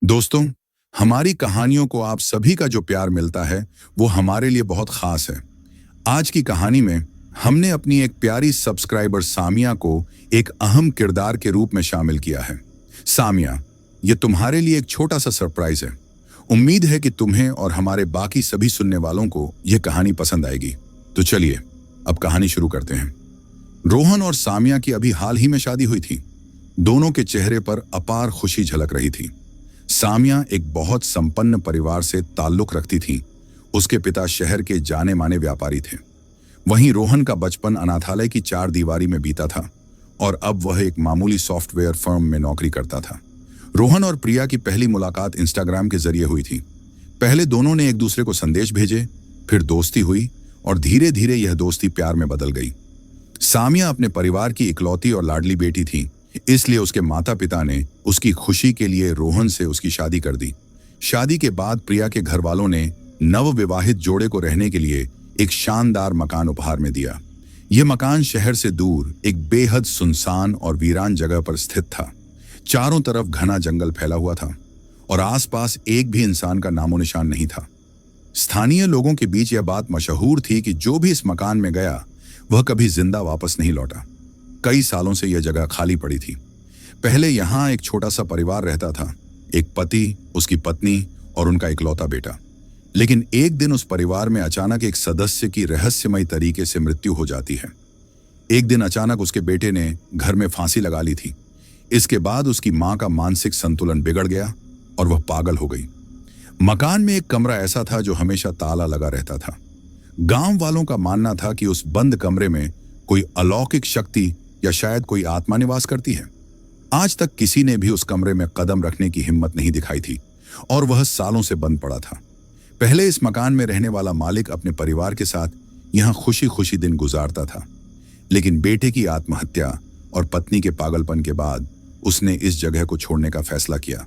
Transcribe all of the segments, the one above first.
दोस्तों, हमारी कहानियों को आप सभी का जो प्यार मिलता है वो हमारे लिए बहुत खास है। आज की कहानी में हमने अपनी एक प्यारी सब्सक्राइबर सामिया को एक अहम किरदार के रूप में शामिल किया है। सामिया, ये तुम्हारे लिए एक छोटा सा सरप्राइज है। उम्मीद है कि तुम्हें और हमारे बाकी सभी सुनने वालों को यह कहानी पसंद आएगी। तो चलिए अब कहानी शुरू करते हैं। रोहन और सामिया की अभी हाल ही में शादी हुई थी। दोनों के चेहरे पर अपार खुशी झलक रही थी। सामिया एक बहुत संपन्न परिवार से ताल्लुक रखती थी। उसके पिता शहर के जाने माने व्यापारी थे। वहीं रोहन का बचपन अनाथालय की चार दीवारी में बीता था और अब वह एक मामूली सॉफ्टवेयर फर्म में नौकरी करता था। रोहन और प्रिया की पहली मुलाकात इंस्टाग्राम के जरिए हुई थी। पहले दोनों ने एक दूसरे को संदेश भेजे, फिर दोस्ती हुई और धीरे धीरे यह दोस्ती प्यार में बदल गई। सामिया अपने परिवार की इकलौती और लाडली बेटी थी, इसलिए उसके माता पिता ने उसकी खुशी के लिए रोहन से उसकी शादी कर दी। शादी के बाद प्रिया के घर वालों ने नवविवाहित जोड़े को रहने के लिए एक शानदार मकान उपहार में दिया। यह मकान शहर से दूर एक बेहद सुनसान और वीरान जगह पर स्थित था। चारों तरफ घना जंगल फैला हुआ था और आसपास एक भी इंसान का नामो निशान नहीं था। स्थानीय लोगों के बीच यह बात मशहूर थी कि जो भी इस मकान में गया वह कभी जिंदा वापस नहीं लौटा। कई सालों से यह जगह खाली पड़ी थी। पहले यहां एक छोटा सा परिवार रहता था, एक पति, उसकी पत्नी और उनका इकलौता बेटा। लेकिन एक दिन उस परिवार में अचानक एक सदस्य की रहस्यमय तरीके से मृत्यु हो जाती है। एक दिन अचानक उसके बेटे ने घर में फांसी लगा ली थी। इसके बाद उसकी मां का मानसिक संतुलन बिगड़ गया और वह पागल हो गई। मकान में एक कमरा ऐसा था जो हमेशा ताला लगा रहता था। गांव वालों का मानना था कि उस बंद कमरे में कोई अलौकिक शक्ति या शायद कोई आत्मा निवास करती है। आज तक किसी ने भी उस कमरे में कदम रखने की हिम्मत नहीं दिखाई थी और वह सालों से बंद पड़ा था। पहले इस मकान में रहने वाला मालिक अपने परिवार के साथ यहां खुशी खुशी दिन गुजारता था, लेकिन बेटे की आत्महत्या और पत्नी के पागलपन के बाद उसने इस जगह को छोड़ने का फैसला किया।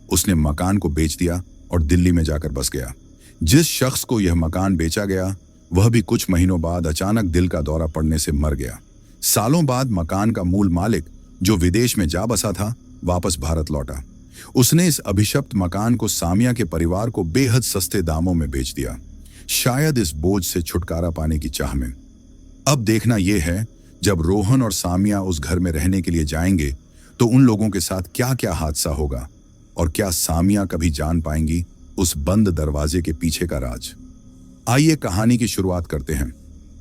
उसने मकान को बेच दिया और दिल्ली में जाकर बस गया। जिस शख्स को यह मकान बेचा गया वह भी कुछ महीनों बाद अचानक दिल का दौरा पड़ने से मर गया। सालों बाद मकान का मूल मालिक, जो विदेश में जा बसा था, वापस भारत लौटा। उसने इस अभिशप्त मकान को सामिया के परिवार को बेहद सस्ते दामों में बेच दिया, शायद इस बोझ से छुटकारा पाने की चाह में। अब देखना यह है, जब रोहन और सामिया उस घर में रहने के लिए जाएंगे तो उन लोगों के साथ क्या क्या हादसा होगा और क्या सामिया कभी जान पाएंगी उस बंद दरवाजे के पीछे का राज। आइए कहानी की शुरुआत करते हैं।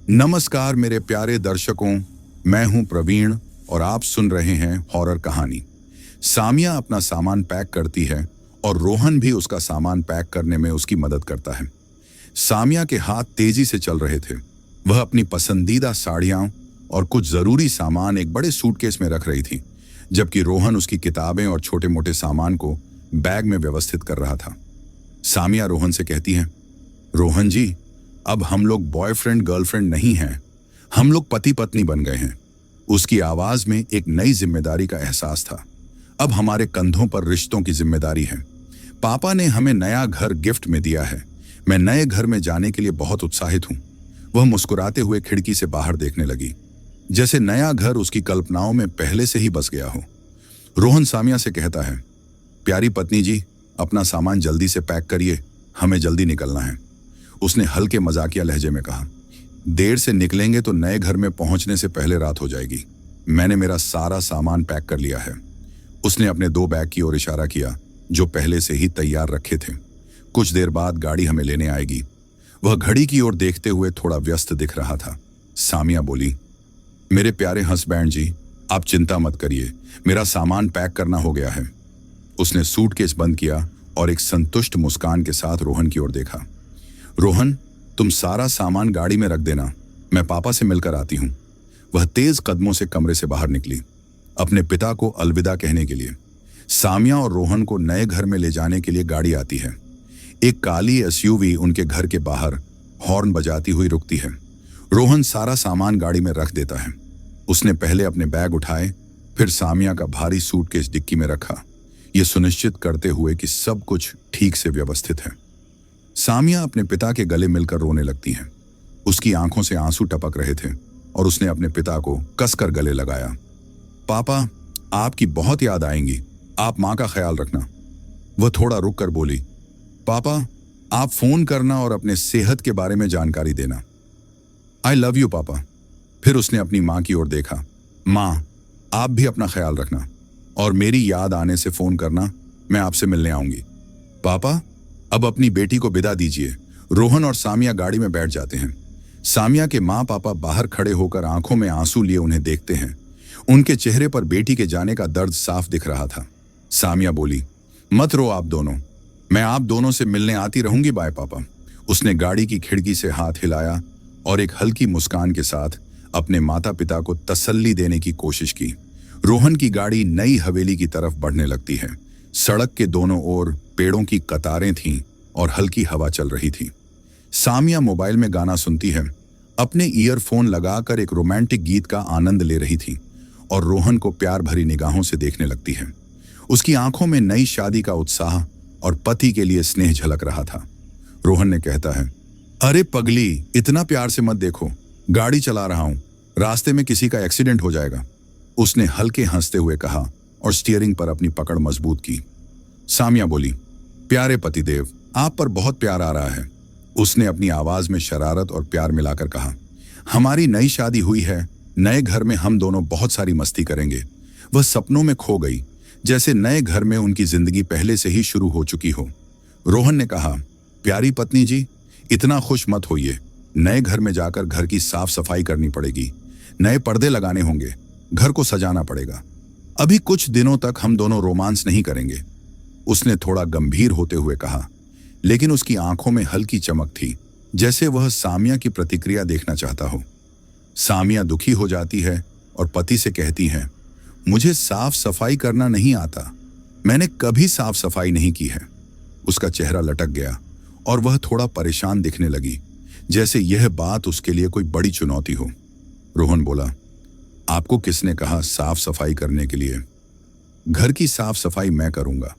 नमस्कार मेरे प्यारे दर्शकों, मैं हूं प्रवीण और आप सुन रहे हैं हॉरर कहानी। सामिया अपना सामान पैक करती है और रोहन भी उसका सामान पैक करने में उसकी मदद करता है। सामिया के हाथ तेजी से चल रहे थे। वह अपनी पसंदीदा साड़ियां और कुछ जरूरी सामान एक बड़े सूटकेस में रख रही थी, जबकि रोहन उसकी किताबें और छोटे मोटे सामान को बैग में व्यवस्थित कर रहा था। सामिया रोहन से कहती है, रोहन जी, अब हम लोग बॉयफ्रेंड गर्लफ्रेंड नहीं हैं, हम लोग पति पत्नी बन गए हैं। उसकी आवाज में एक नई जिम्मेदारी का एहसास था। अब हमारे कंधों पर रिश्तों की जिम्मेदारी है। पापा ने हमें नया घर गिफ्ट में दिया है। मैं नए घर में जाने के लिए बहुत उत्साहित हूं। वह मुस्कुराते हुए खिड़की से बाहर देखने लगी, जैसे नया घर उसकी कल्पनाओं में पहले से ही बस गया हो। रोहन सामिया से कहता है, प्यारी पत्नी जी, अपना सामान जल्दी से पैक करिए, हमें जल्दी निकलना है। उसने हल्के मजाकिया लहजे में कहा, देर से निकलेंगे तो नए घर में पहुंचने से पहले रात हो जाएगी। मैंने मेरा सारा सामान पैक कर लिया है। उसने अपने 2 बैग की ओर इशारा किया जो पहले से ही तैयार रखे थे। कुछ देर बाद गाड़ी हमें लेने आएगी। वह घड़ी की ओर देखते हुए थोड़ा व्यस्त दिख रहा था। सामिया बोली, मेरे प्यारे हस्बैंड जी, आप चिंता मत करिए, मेरा सामान पैक करना हो गया है। उसने सूटकेस बंद किया और एक संतुष्ट मुस्कान के साथ रोहन की ओर देखा। रोहन, तुम सारा सामान गाड़ी में रख देना, मैं पापा से मिलकर आती हूं। वह तेज कदमों से कमरे से बाहर निकली, अपने पिता को अलविदा कहने के लिए। सामिया और रोहन को नए घर में ले जाने के लिए गाड़ी आती है। एक काली एसयूवी उनके घर के बाहर हॉर्न बजाती हुई रुकती है। रोहन सारा सामान गाड़ी में रख देता है। उसने पहले अपने बैग उठाए, फिर सामिया का भारी सूटकेस डिक्की में रखा, यह सुनिश्चित करते हुए कि सब कुछ ठीक से व्यवस्थित है। सामिया अपने पिता के गले मिलकर रोने लगती है। उसकी आंखों से आंसू टपक रहे थे और उसने अपने पिता को कसकर गले लगाया। पापा, आपकी बहुत याद आएंगी, आप माँ का ख्याल रखना। वह थोड़ा रुक कर बोली, पापा, आप फोन करना और अपने सेहत के बारे में जानकारी देना। आई लव यू पापा। फिर उसने अपनी माँ की ओर देखा। माँ, आप भी अपना ख्याल रखना और मेरी याद आने से फोन करना, मैं आपसे मिलने आऊंगी। पापा, अब अपनी बेटी को विदा दीजिए। रोहन और सामिया गाड़ी में बैठ जाते हैं। सामिया के माँ पापा बाहर खड़े होकर आंखों में आंसू लिए उन्हें देखते हैं। उनके चेहरे पर बेटी के जाने का दर्द साफ दिख रहा था। सामिया बोली, मत रो आप दोनों, मैं आप दोनों से मिलने आती रहूंगी, बाय पापा। उसने गाड़ी की खिड़की से हाथ हिलाया और एक हल्की मुस्कान के साथ अपने माता पिता को तसल्ली देने की कोशिश की। रोहन की गाड़ी नई हवेली की तरफ बढ़ने लगती है। सड़क के दोनों ओर पेड़ों की कतारें थीं और हल्की हवा चल रही थी। सामिया मोबाइल में गाना सुनती है, अपने ईयरफोन लगाकर एक रोमांटिक गीत का आनंद ले रही थी और रोहन को प्यार भरी निगाहों से देखने लगती है। उसकी आंखों में नई शादी का उत्साह और पति के लिए स्नेह झलक रहा था। रोहन ने कहता है, अरे पगली, इतना प्यार से मत देखो, गाड़ी चला रहा हूं, रास्ते में किसी का एक्सीडेंट हो जाएगा। उसने हल्के हंसते हुए कहा और स्टीयरिंग पर अपनी पकड़ मजबूत की। सामिया बोली, प्यारे पतिदेव, आप पर बहुत प्यार आ रहा है। उसने अपनी आवाज में शरारत और प्यार मिलाकर कहा, हमारी नई शादी हुई है, नए घर में हम दोनों बहुत सारी मस्ती करेंगे। वह सपनों में खो गई, जैसे नए घर में उनकी जिंदगी पहले से ही शुरू हो चुकी हो। रोहन ने कहा, प्यारी पत्नी जी, इतना खुश मत होइए, नए घर में जाकर घर की साफ सफाई करनी पड़ेगी, नए पर्दे लगाने होंगे, घर को सजाना पड़ेगा। अभी कुछ दिनों तक हम दोनों रोमांस नहीं करेंगे। उसने थोड़ा गंभीर होते हुए कहा, लेकिन उसकी आंखों में हल्की चमक थी, जैसे वह सामिया की प्रतिक्रिया देखना चाहता हो। सामिया दुखी हो जाती है और पति से कहती है, मुझे साफ सफाई करना नहीं आता, मैंने कभी साफ सफाई नहीं की है। उसका चेहरा लटक गया और वह थोड़ा परेशान दिखने लगी, जैसे यह बात उसके लिए कोई बड़ी चुनौती हो। रोहन बोला, आपको किसने कहा साफ सफाई करने के लिए? घर की साफ सफाई मैं करूंगा,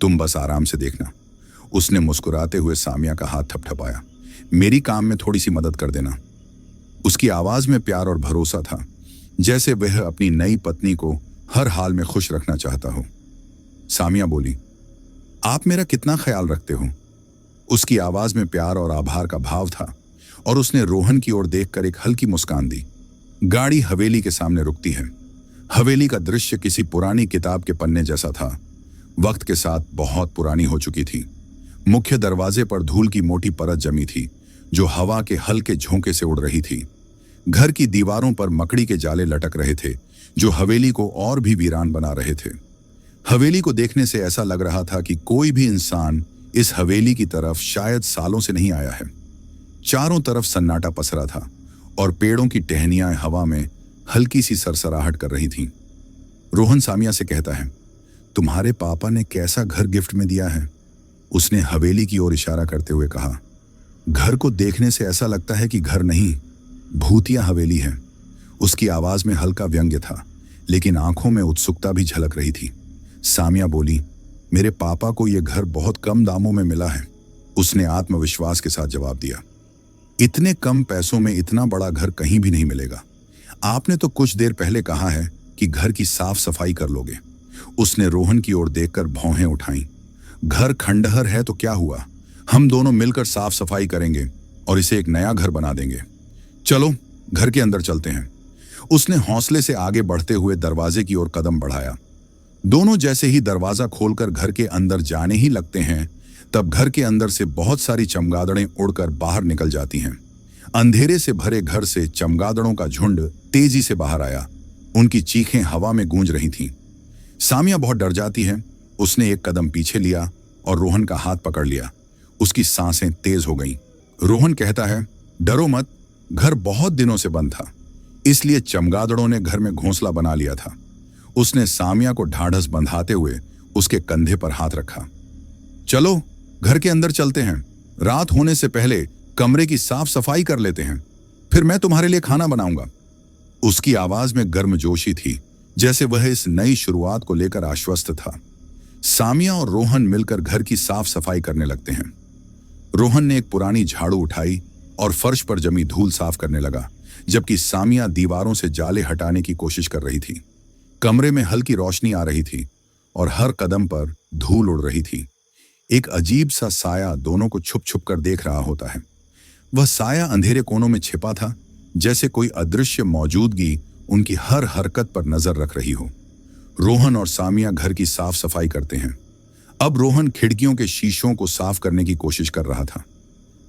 तुम बस आराम से देखना। उसने मुस्कुराते हुए सामिया का हाथ थपथपाया, मेरी काम में थोड़ी सी मदद कर देना। उसकी आवाज में प्यार और भरोसा था, जैसे वह अपनी नई पत्नी को हर हाल में खुश रखना चाहता हो। सामिया बोली, आप मेरा कितना ख्याल रखते हो? उसकी आवाज में प्यार और आभार का भाव था और उसने रोहन की ओर देखकर एक हल्की मुस्कान दी। गाड़ी हवेली के सामने रुकती है। हवेली का दृश्य किसी पुरानी किताब के पन्ने जैसा था, वक्त के साथ बहुत पुरानी हो चुकी थी। मुख्य दरवाजे पर धूल की मोटी परत जमी थी, जो हवा के हल्के झोंके से उड़ रही थी। घर की दीवारों पर मकड़ी के जाले लटक रहे थे, जो हवेली को और भी वीरान बना रहे थे। हवेली को देखने से ऐसा लग रहा था कि कोई भी इंसान इस हवेली की तरफ शायद सालों से नहीं आया है। चारों तरफ सन्नाटा पसरा था और पेड़ों की टहनियां हवा में हल्की सी सरसराहट कर रही थीं। रोहन सामिया से कहता है, तुम्हारे पापा ने कैसा घर गिफ्ट में दिया है? उसने हवेली की ओर इशारा करते हुए कहा। घर को देखने से ऐसा लगता है कि घर नहीं, भूतिया हवेली है। उसकी आवाज में हल्का व्यंग्य था, लेकिन आंखों में उत्सुकता भी झलक रही थी। सामिया बोली, मेरे पापा को यह घर बहुत कम दामों में मिला है। उसने आत्मविश्वास के साथ जवाब दिया, इतने कम पैसों में इतना बड़ा घर कहीं भी नहीं मिलेगा। आपने तो कुछ देर पहले कहा है कि घर की साफ सफाई कर लोगे। उसने रोहन की ओर देखकर भौहें उठाईं। घर खंडहर है तो क्या हुआ, हम दोनों मिलकर साफ सफाई करेंगे और इसे एक नया घर बना देंगे। चलो घर के अंदर चलते हैं। उसने हौसले से आगे बढ़ते हुए दरवाजे की ओर कदम बढ़ाया। दोनों जैसे ही दरवाजा खोलकर घर के अंदर जाने ही लगते हैं, तब घर के अंदर से बहुत सारी चमगादड़ें उड़कर बाहर निकल जाती हैं। अंधेरे से भरे घर से चमगादड़ों का झुंड तेजी से बाहर आया। उनकी चीखें हवा में गूंज रही थीं। सामिया बहुत डर जाती है। उसने एक कदम पीछे लिया और रोहन का हाथ पकड़ लिया। उसकी सांसें तेज हो गईं। रोहन कहता है, डरो मत, घर बहुत दिनों से बंद था, इसलिए चमगादड़ों ने घर में घोंसला बना लिया था। उसने सामिया को ढाढ़स बंधाते हुए उसके कंधे पर हाथ रखा। चलो घर के अंदर चलते हैं, रात होने से पहले कमरे की साफ सफाई कर लेते हैं, फिर मैं तुम्हारे लिए खाना बनाऊंगा। उसकी आवाज में गर्मजोशी थी, जैसे वह इस नई शुरुआत को लेकर आश्वस्त था। सामिया और रोहन मिलकर घर की साफ सफाई करने लगते हैं। रोहन ने एक पुरानी झाड़ू उठाई और फर्श पर जमी धूल साफ करने लगा, जबकि सामिया दीवारों से जाले हटाने की कोशिश कर रही थी। कमरे में हल्की रोशनी आ रही थी और हर कदम पर धूल उड़ रही थी। एक अजीब सा साया दोनों को छुप छुप कर देख रहा होता है। वह साया अंधेरे कोनों में छिपा था, जैसे कोई अदृश्य मौजूदगी उनकी हर हरकत पर नजर रख रही हो। रोहन और सामिया घर की साफ सफाई करते हैं। अब रोहन खिड़कियों के शीशों को साफ करने की कोशिश कर रहा था।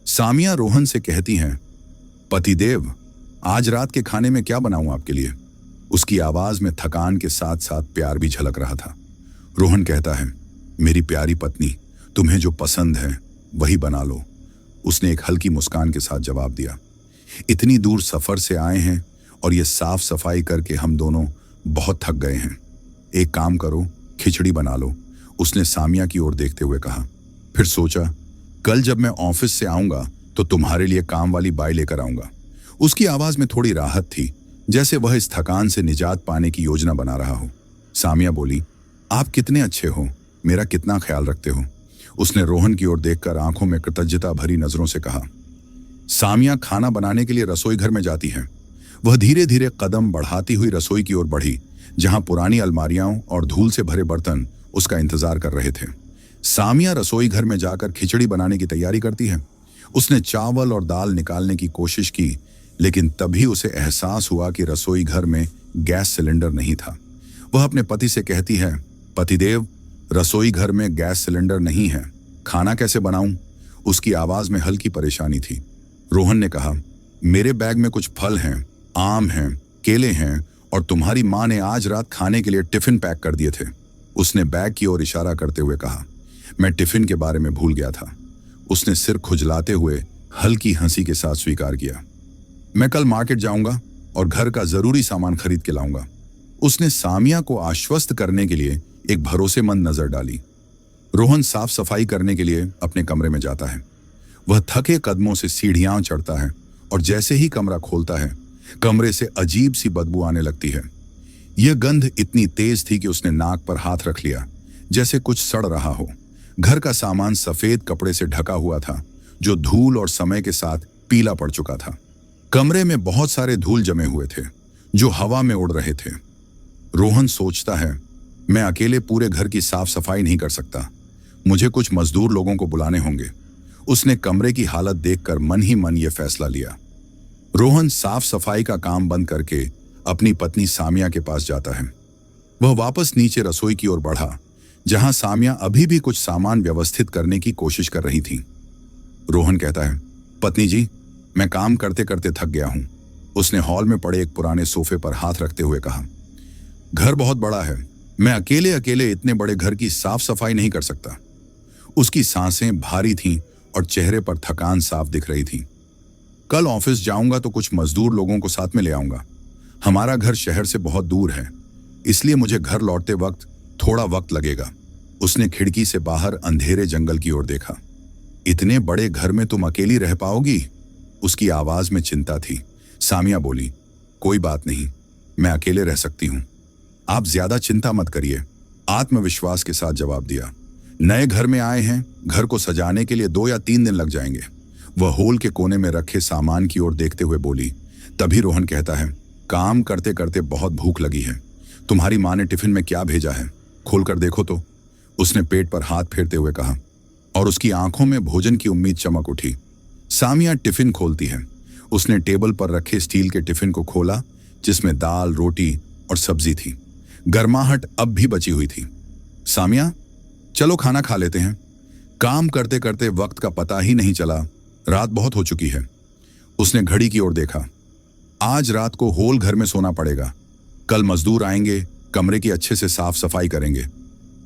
सामिया रोहन से कहती हैं, पतिदेव, आज रात के खाने में क्या बनाऊं आपके लिए? उसकी आवाज में थकान के साथ साथ प्यार भी झलक रहा था। रोहन कहता है, मेरी प्यारी पत्नी, तुम्हें जो पसंद है वही बना लो। उसने एक हल्की मुस्कान के साथ जवाब दिया। इतनी दूर सफर से आए हैं और ये साफ सफाई करके हम दोनों बहुत थक गए हैं। एक काम करो, खिचड़ी बना लो, उसने सामिया की ओर देखते हुए कहा। फिर सोचा, कल जब मैं ऑफिस से आऊंगा तो तुम्हारे लिए काम वाली बाई लेकर आऊंगा। उसकी आवाज में थोड़ी राहत थी, जैसे वह इस थकान से निजात पाने की योजना बना रहा हो। सामिया बोली, आप कितने अच्छे हो, मेरा कितना ख्याल रखते हो। उसने रोहन की ओर देखकर आंखों में कृतज्ञता भरी नजरों से कहा। सामिया खाना बनाने के लिए रसोई घर में जाती है। वह धीरे धीरे कदम बढ़ाती हुई रसोई की ओर बढ़ी, जहां पुरानी अलमारियां और धूल से भरे बर्तन उसका इंतजार कर रहे थे। सामिया रसोई घर में जाकर खिचड़ी बनाने की तैयारी करती है। उसने चावल और दाल निकालने की कोशिश की, लेकिन तभी उसे एहसास हुआ कि रसोई घर में गैस सिलेंडर नहीं था। वह अपने पति से कहती है, पतिदेव, रसोई घर में गैस सिलेंडर नहीं है, खाना कैसे बनाऊं? उसकी आवाज में हल्की परेशानी थी। रोहन ने कहा, मेरे बैग में कुछ फल हैं, आम हैं, केले हैं और तुम्हारी माँ ने आज रात खाने के लिए टिफिन पैक कर दिए थे। उसने बैग की ओर इशारा करते हुए कहा। मैं टिफिन के बारे में भूल गया था। उसने सिर खुजलाते हुए हल्की हंसी के साथ स्वीकार किया। मैं कल मार्केट जाऊंगा और घर का जरूरी सामान खरीद के लाऊंगा। उसने सामिया को आश्वस्त करने के लिए एक भरोसेमंद नजर डाली। रोहन साफ सफाई करने के लिए अपने कमरे में जाता है। वह थके कदमों से सीढ़ियां चढ़ता है और जैसे ही कमरा खोलता है, कमरे से अजीब सी बदबू आने लगती है। यह गंध इतनी तेज थी कि उसने नाक पर हाथ रख लिया, जैसे कुछ सड़ रहा हो। घर का सामान सफेद कपड़े से ढका हुआ था, जो धूल और समय के साथ पीला पड़ चुका था। कमरे में बहुत सारे धूल जमे हुए थे, जो हवा में उड़ रहे थे। रोहन सोचता है, मैं अकेले पूरे घर की साफ सफाई नहीं कर सकता, मुझे कुछ मजदूर लोगों को बुलाने होंगे। उसने कमरे की हालत देखकर मन ही मन यह फैसला लिया। रोहन साफ सफाई का काम बंद करके अपनी पत्नी सामिया के पास जाता है। वह वापस नीचे रसोई की ओर बढ़ा, जहां सामिया अभी भी कुछ सामान व्यवस्थित करने की कोशिश कर रही थी। रोहन कहता है, पत्नी जी, मैं काम करते करते थक गया हूं। उसने हॉल में पड़े एक पुराने सोफे पर हाथ रखते हुए कहा। घर बहुत बड़ा है, मैं अकेले अकेले इतने बड़े घर की साफ सफाई नहीं कर सकता। उसकी सांसें भारी थीं और चेहरे पर थकान साफ दिख रही थी। कल ऑफिस जाऊंगा तो कुछ मजदूर लोगों को साथ में ले आऊंगा। हमारा घर शहर से बहुत दूर है, इसलिए मुझे घर लौटते वक्त थोड़ा वक्त लगेगा। उसने खिड़की से बाहर अंधेरे जंगल की ओर देखा। इतने बड़े घर में तुम अकेली रह पाओगी? उसकी आवाज में चिंता थी। सामिया बोली, कोई बात नहीं, मैं अकेले रह सकती हूं। आप ज्यादा चिंता मत करिए, आत्मविश्वास के साथ जवाब दिया। नए घर में आए हैं, घर को सजाने के लिए 2 या 3 दिन लग जाएंगे। वह होल के कोने में रखे सामान की ओर देखते हुए बोली। तभी रोहन कहता है, काम करते करते बहुत भूख लगी है। तुम्हारी माँ ने टिफिन में क्या भेजा है, खोल कर देखो तो। उसने पेट पर हाथ फेरते हुए कहा, और उसकी आंखों में भोजन की उम्मीद चमक उठी। सामिया टिफिन खोलती है। उसने टेबल पर रखे स्टील के टिफिन को खोला, जिसमें दाल, रोटी और सब्जी थी। गर्माहट अब भी बची हुई थी। सामिया, चलो खाना खा लेते हैं। काम करते करते वक्त का पता ही नहीं चला, रात बहुत हो चुकी है। उसने घड़ी की ओर देखा। आज रात को होल घर में सोना पड़ेगा। कल मजदूर आएंगे, कमरे की अच्छे से साफ सफाई करेंगे।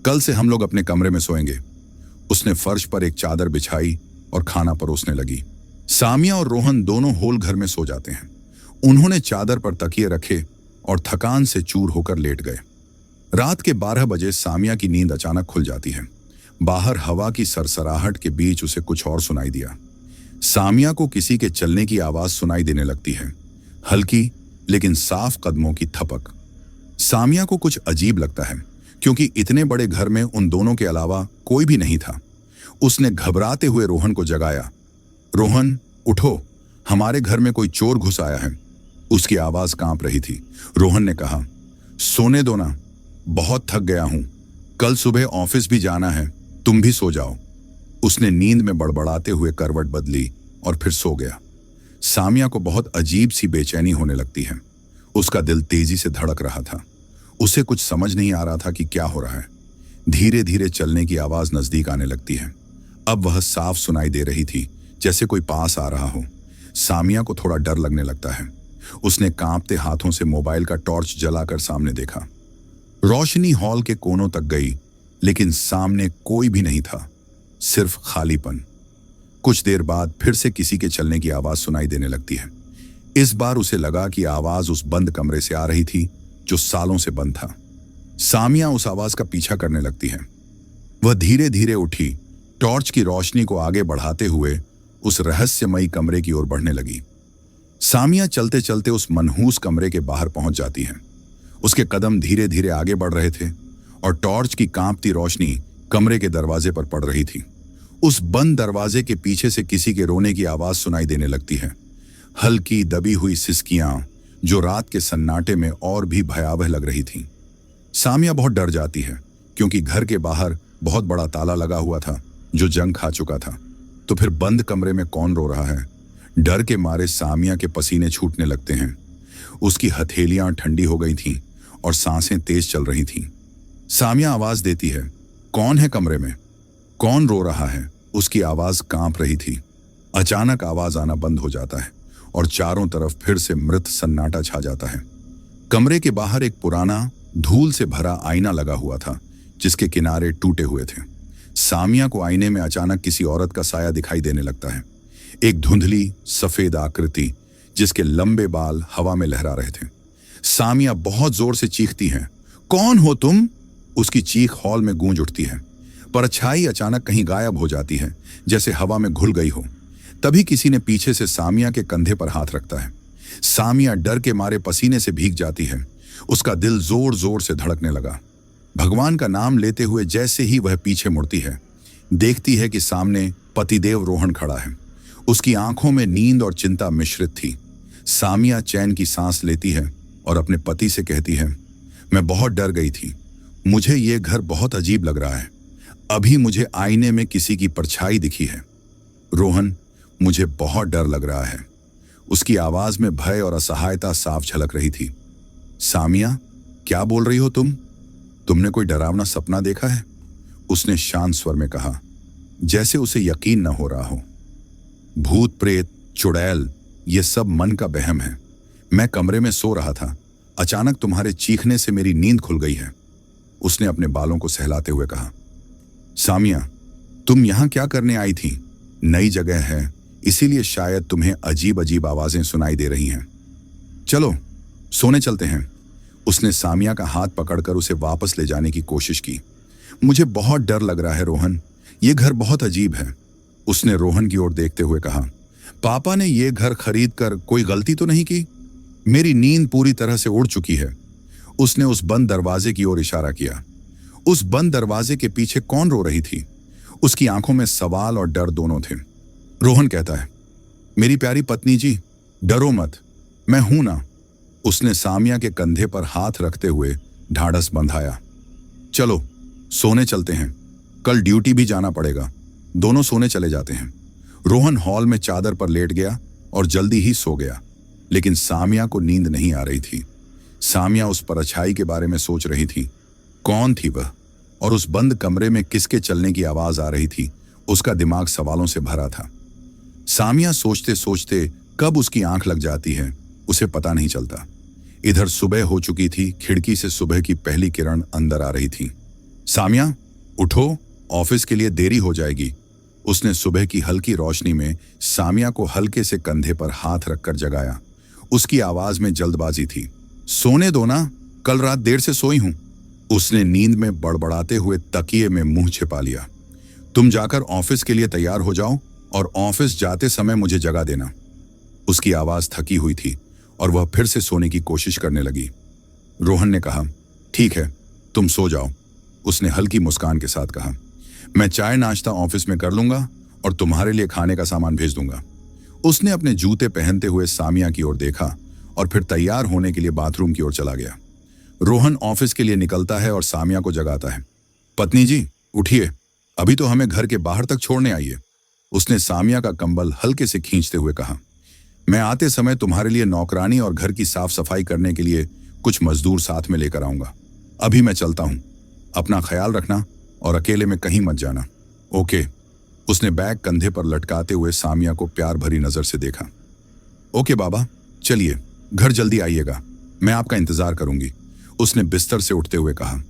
कल से हम लोग अपने कमरे में सोएंगे। उसने फर्श पर एक चादर बिछाई और खाना परोसने लगी। सामिया और रोहन दोनों होल घर में सो जाते हैं। उन्होंने चादर पर तकिए रखे और थकान से चूर होकर लेट गए। रात के 12 बजे सामिया की नींद अचानक खुल जाती है। बाहर हवा की सरसराहट के बीच उसे कुछ और सुनाई दिया। सामिया को किसी के चलने की आवाज सुनाई देने लगती है, हल्की लेकिन साफ कदमों की थपक। सामिया को कुछ अजीब लगता है, क्योंकि इतने बड़े घर में उन दोनों के अलावा कोई भी नहीं था। उसने घबराते हुए रोहन को जगाया। रोहन, उठो, हमारे घर में कोई चोर घुस आया है। उसकी आवाज कांप रही थी। रोहन ने कहा, सोने दो ना, बहुत थक गया हूं, कल सुबह ऑफिस भी जाना है, तुम भी सो जाओ। उसने नींद में बड़बड़ाते हुए करवट बदली और फिर सो गया। सामिया को बहुत अजीब सी बेचैनी होने लगती है। उसका दिल तेजी से धड़क रहा था। उसे कुछ समझ नहीं आ रहा था कि क्या हो रहा है। धीरे धीरे चलने की आवाज नजदीक आने लगती है। अब वह साफ सुनाई दे रही थी, जैसे कोई पास आ रहा हो। सामिया को थोड़ा डर लगने लगता है। उसने कांपते हाथों से मोबाइल का टॉर्च जलाकर सामने देखा। रोशनी हॉल के कोनों तक गई, लेकिन सामने कोई भी नहीं था, सिर्फ खालीपन। कुछ देर बाद फिर से किसी के चलने की आवाज सुनाई देने लगती है। इस बार उसे लगा कि आवाज उस बंद कमरे से आ रही थी जो सालों से बंद था। सामिया उस आवाज का पीछा करने लगती है। वह धीरे धीरे उठी, टॉर्च की रोशनी को आगे बढ़ाते हुए उस रहस्यमयी कमरे की ओर बढ़ने लगी। सामिया चलते चलते उस मनहूस कमरे के बाहर पहुंच जाती है। उसके कदम धीरे धीरे आगे बढ़ रहे थे और टॉर्च की कांपती रोशनी कमरे के दरवाजे पर पड़ रही थी। उस बंद दरवाजे के पीछे से किसी के रोने की आवाज सुनाई देने लगती है। हल्की दबी हुई सिसकियां जो रात के सन्नाटे में और भी भयावह लग रही थीं। सामिया बहुत डर जाती है, क्योंकि घर के बाहर बहुत बड़ा ताला लगा हुआ था जो जंग खा चुका था। तो फिर बंद कमरे में कौन रो रहा है? डर के मारे सामिया के पसीने छूटने लगते हैं। उसकी हथेलियां ठंडी हो गई थीं और सांसें तेज चल रही थीं। सामिया आवाज देती है, कौन है कमरे में? कौन रो रहा है? उसकी आवाज कांप रही थी। अचानक आवाज आना बंद हो जाता है और चारों तरफ फिर से मृत सन्नाटा छा जाता है। कमरे के बाहर एक पुराना धूल से भरा आईना लगा हुआ था, जिसके किनारे टूटे हुए थे। सामिया को आईने में अचानक किसी औरत का साया दिखाई देने लगता है। एक धुंधली सफेद आकृति जिसके लंबे बाल हवा में लहरा रहे थे। सामिया बहुत जोर से चीखती है, कौन हो तुम? उसकी चीख हॉल में गूंज उठती है। परछाई अचानक कहीं गायब हो जाती है, जैसे हवा में घुल गई हो। तभी किसी ने पीछे से सामिया के कंधे पर हाथ रखता है। सामिया डर के मारे पसीने से भीग जाती है। उसका दिल जोर जोर से धड़कने लगा। भगवान का नाम लेते हुए जैसे ही वह पीछे मुड़ती है, देखती है कि सामने पतिदेव रोहन खड़ा है। उसकी आंखों में नींद और चिंता मिश्रित थी। सामिया चैन की सांस लेती है और अपने पति से कहती है, मैं बहुत डर गई थी। मुझे ये घर बहुत अजीब लग रहा है। अभी मुझे आईने में किसी की परछाई दिखी है। रोहन, मुझे बहुत डर लग रहा है। उसकी आवाज में भय और असहायता साफ झलक रही थी। सामिया, क्या बोल रही हो तुम? तुमने कोई डरावना सपना देखा है? उसने शांत स्वर में कहा, जैसे उसे यकीन न हो रहा हो। भूत प्रेत, चुड़ैल, ये सब मन का वहम है। मैं कमरे में सो रहा था, अचानक तुम्हारे चीखने से मेरी नींद खुल गई है। उसने अपने बालों को सहलाते हुए कहा। सामिया, तुम यहां क्या करने आई थी? नई जगह है, इसीलिए शायद तुम्हें अजीब अजीब आवाजें सुनाई दे रही हैं। चलो सोने चलते हैं। उसने सामिया का हाथ पकड़कर उसे वापस ले जाने की कोशिश की। मुझे बहुत डर लग रहा है रोहन, ये घर बहुत अजीब है। उसने रोहन की ओर देखते हुए कहा, पापा ने ये घर खरीद कर कोई गलती तो नहीं की? मेरी नींद पूरी तरह से उड़ चुकी है। उसने उस बंद दरवाजे की ओर इशारा किया। उस बंद दरवाजे के पीछे कौन रो रही थी? उसकी आंखों में सवाल और डर दोनों थे। रोहन कहता है, मेरी प्यारी पत्नी जी, डरो मत, मैं हूं ना। उसने सामिया के कंधे पर हाथ रखते हुए ढाढ़स बंधाया। चलो सोने चलते हैं, कल ड्यूटी भी जाना पड़ेगा। दोनों सोने चले जाते हैं। रोहन हॉल में चादर पर लेट गया और जल्दी ही सो गया, लेकिन सामिया को नींद नहीं आ रही थी। सामिया उस परछाई के बारे में सोच रही थी। कौन थी वह? और उस बंद कमरे में किसके चलने की आवाज आ रही थी? उसका दिमाग सवालों से भरा था। सामिया सोचते सोचते कब उसकी आंख लग जाती है, उसे पता नहीं चलता। इधर सुबह हो चुकी थी। खिड़की से सुबह की पहली किरण अंदर आ रही थी। सामिया, उठो, ऑफिस के लिए देरी हो जाएगी। उसने सुबह की हल्की रोशनी में सामिया को हल्के से कंधे पर हाथ रखकर जगाया। उसकी आवाज में जल्दबाजी थी। सोने दो ना, कल रात देर से सोई हूं। उसने नींद में बड़बड़ाते हुए तकिए में मुंह छिपा लिया। तुम जाकर ऑफिस के लिए तैयार हो जाओ और ऑफिस जाते समय मुझे जगा देना। उसकी आवाज थकी हुई थी और वह फिर से सोने की कोशिश करने लगी। रोहन ने कहा, ठीक है, तुम सो जाओ। उसने हल्की मुस्कान के साथ कहा, मैं चाय नाश्ता ऑफिस में कर लूंगा और तुम्हारे लिए खाने का सामान भेज दूंगा। उसने अपने जूते पहनते हुए सामिया की ओर देखा और फिर तैयार होने के लिए बाथरूम की ओर चला गया। रोहन ऑफिस के लिए निकलता है और सामिया को जगाता है। पत्नी जी, उठिए, अभी तो हमें घर के बाहर तक छोड़ने आइए, उसने सामिया का कंबल हल्के से खींचते हुए कहा। मैं आते समय तुम्हारे लिए नौकरानी और घर की साफ सफाई करने के लिए कुछ मजदूर साथ में लेकर आऊंगा। अभी मैं चलता हूं, अपना ख्याल रखना और अकेले में कहीं मत जाना। ओके। उसने बैग कंधे पर लटकाते हुए सामिया को प्यार भरी नजर से देखा। ओके बाबा, चलिए, घर जल्दी आइएगा, मैं आपका इंतजार करूंगी, उसने बिस्तर से उठते हुए कहा।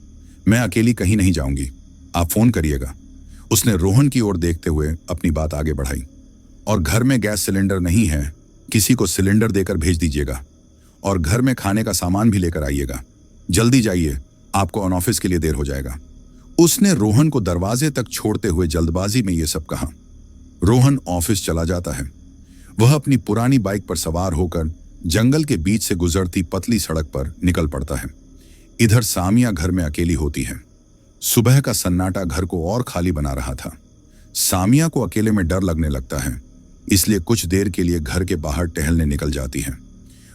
मैं अकेली कहीं नहीं जाऊंगी, आप फोन करिएगा, उसने रोहन की ओर देखते हुए अपनी बात आगे बढ़ाई। और घर में गैस सिलेंडर नहीं है, किसी को सिलेंडर देकर भेज दीजिएगा, और घर में खाने का सामान भी लेकर आइएगा। जल्दी जाइए, आपको ऑन ऑफिस के लिए देर हो जाएगा, उसने रोहन को दरवाजे तक छोड़ते हुए जल्दबाजी में यह सब कहा। रोहन ऑफिस चला जाता है। वह अपनी पुरानी बाइक पर सवार होकर जंगल के बीच से गुजरती पतली सड़क पर निकल पड़ता है। इधर सामिया घर में अकेली होती है। सुबह का सन्नाटा घर को और खाली बना रहा था। सामिया को अकेले में डर लगने लगता है, इसलिए कुछ देर के लिए घर के बाहर टहलने निकल जाती है।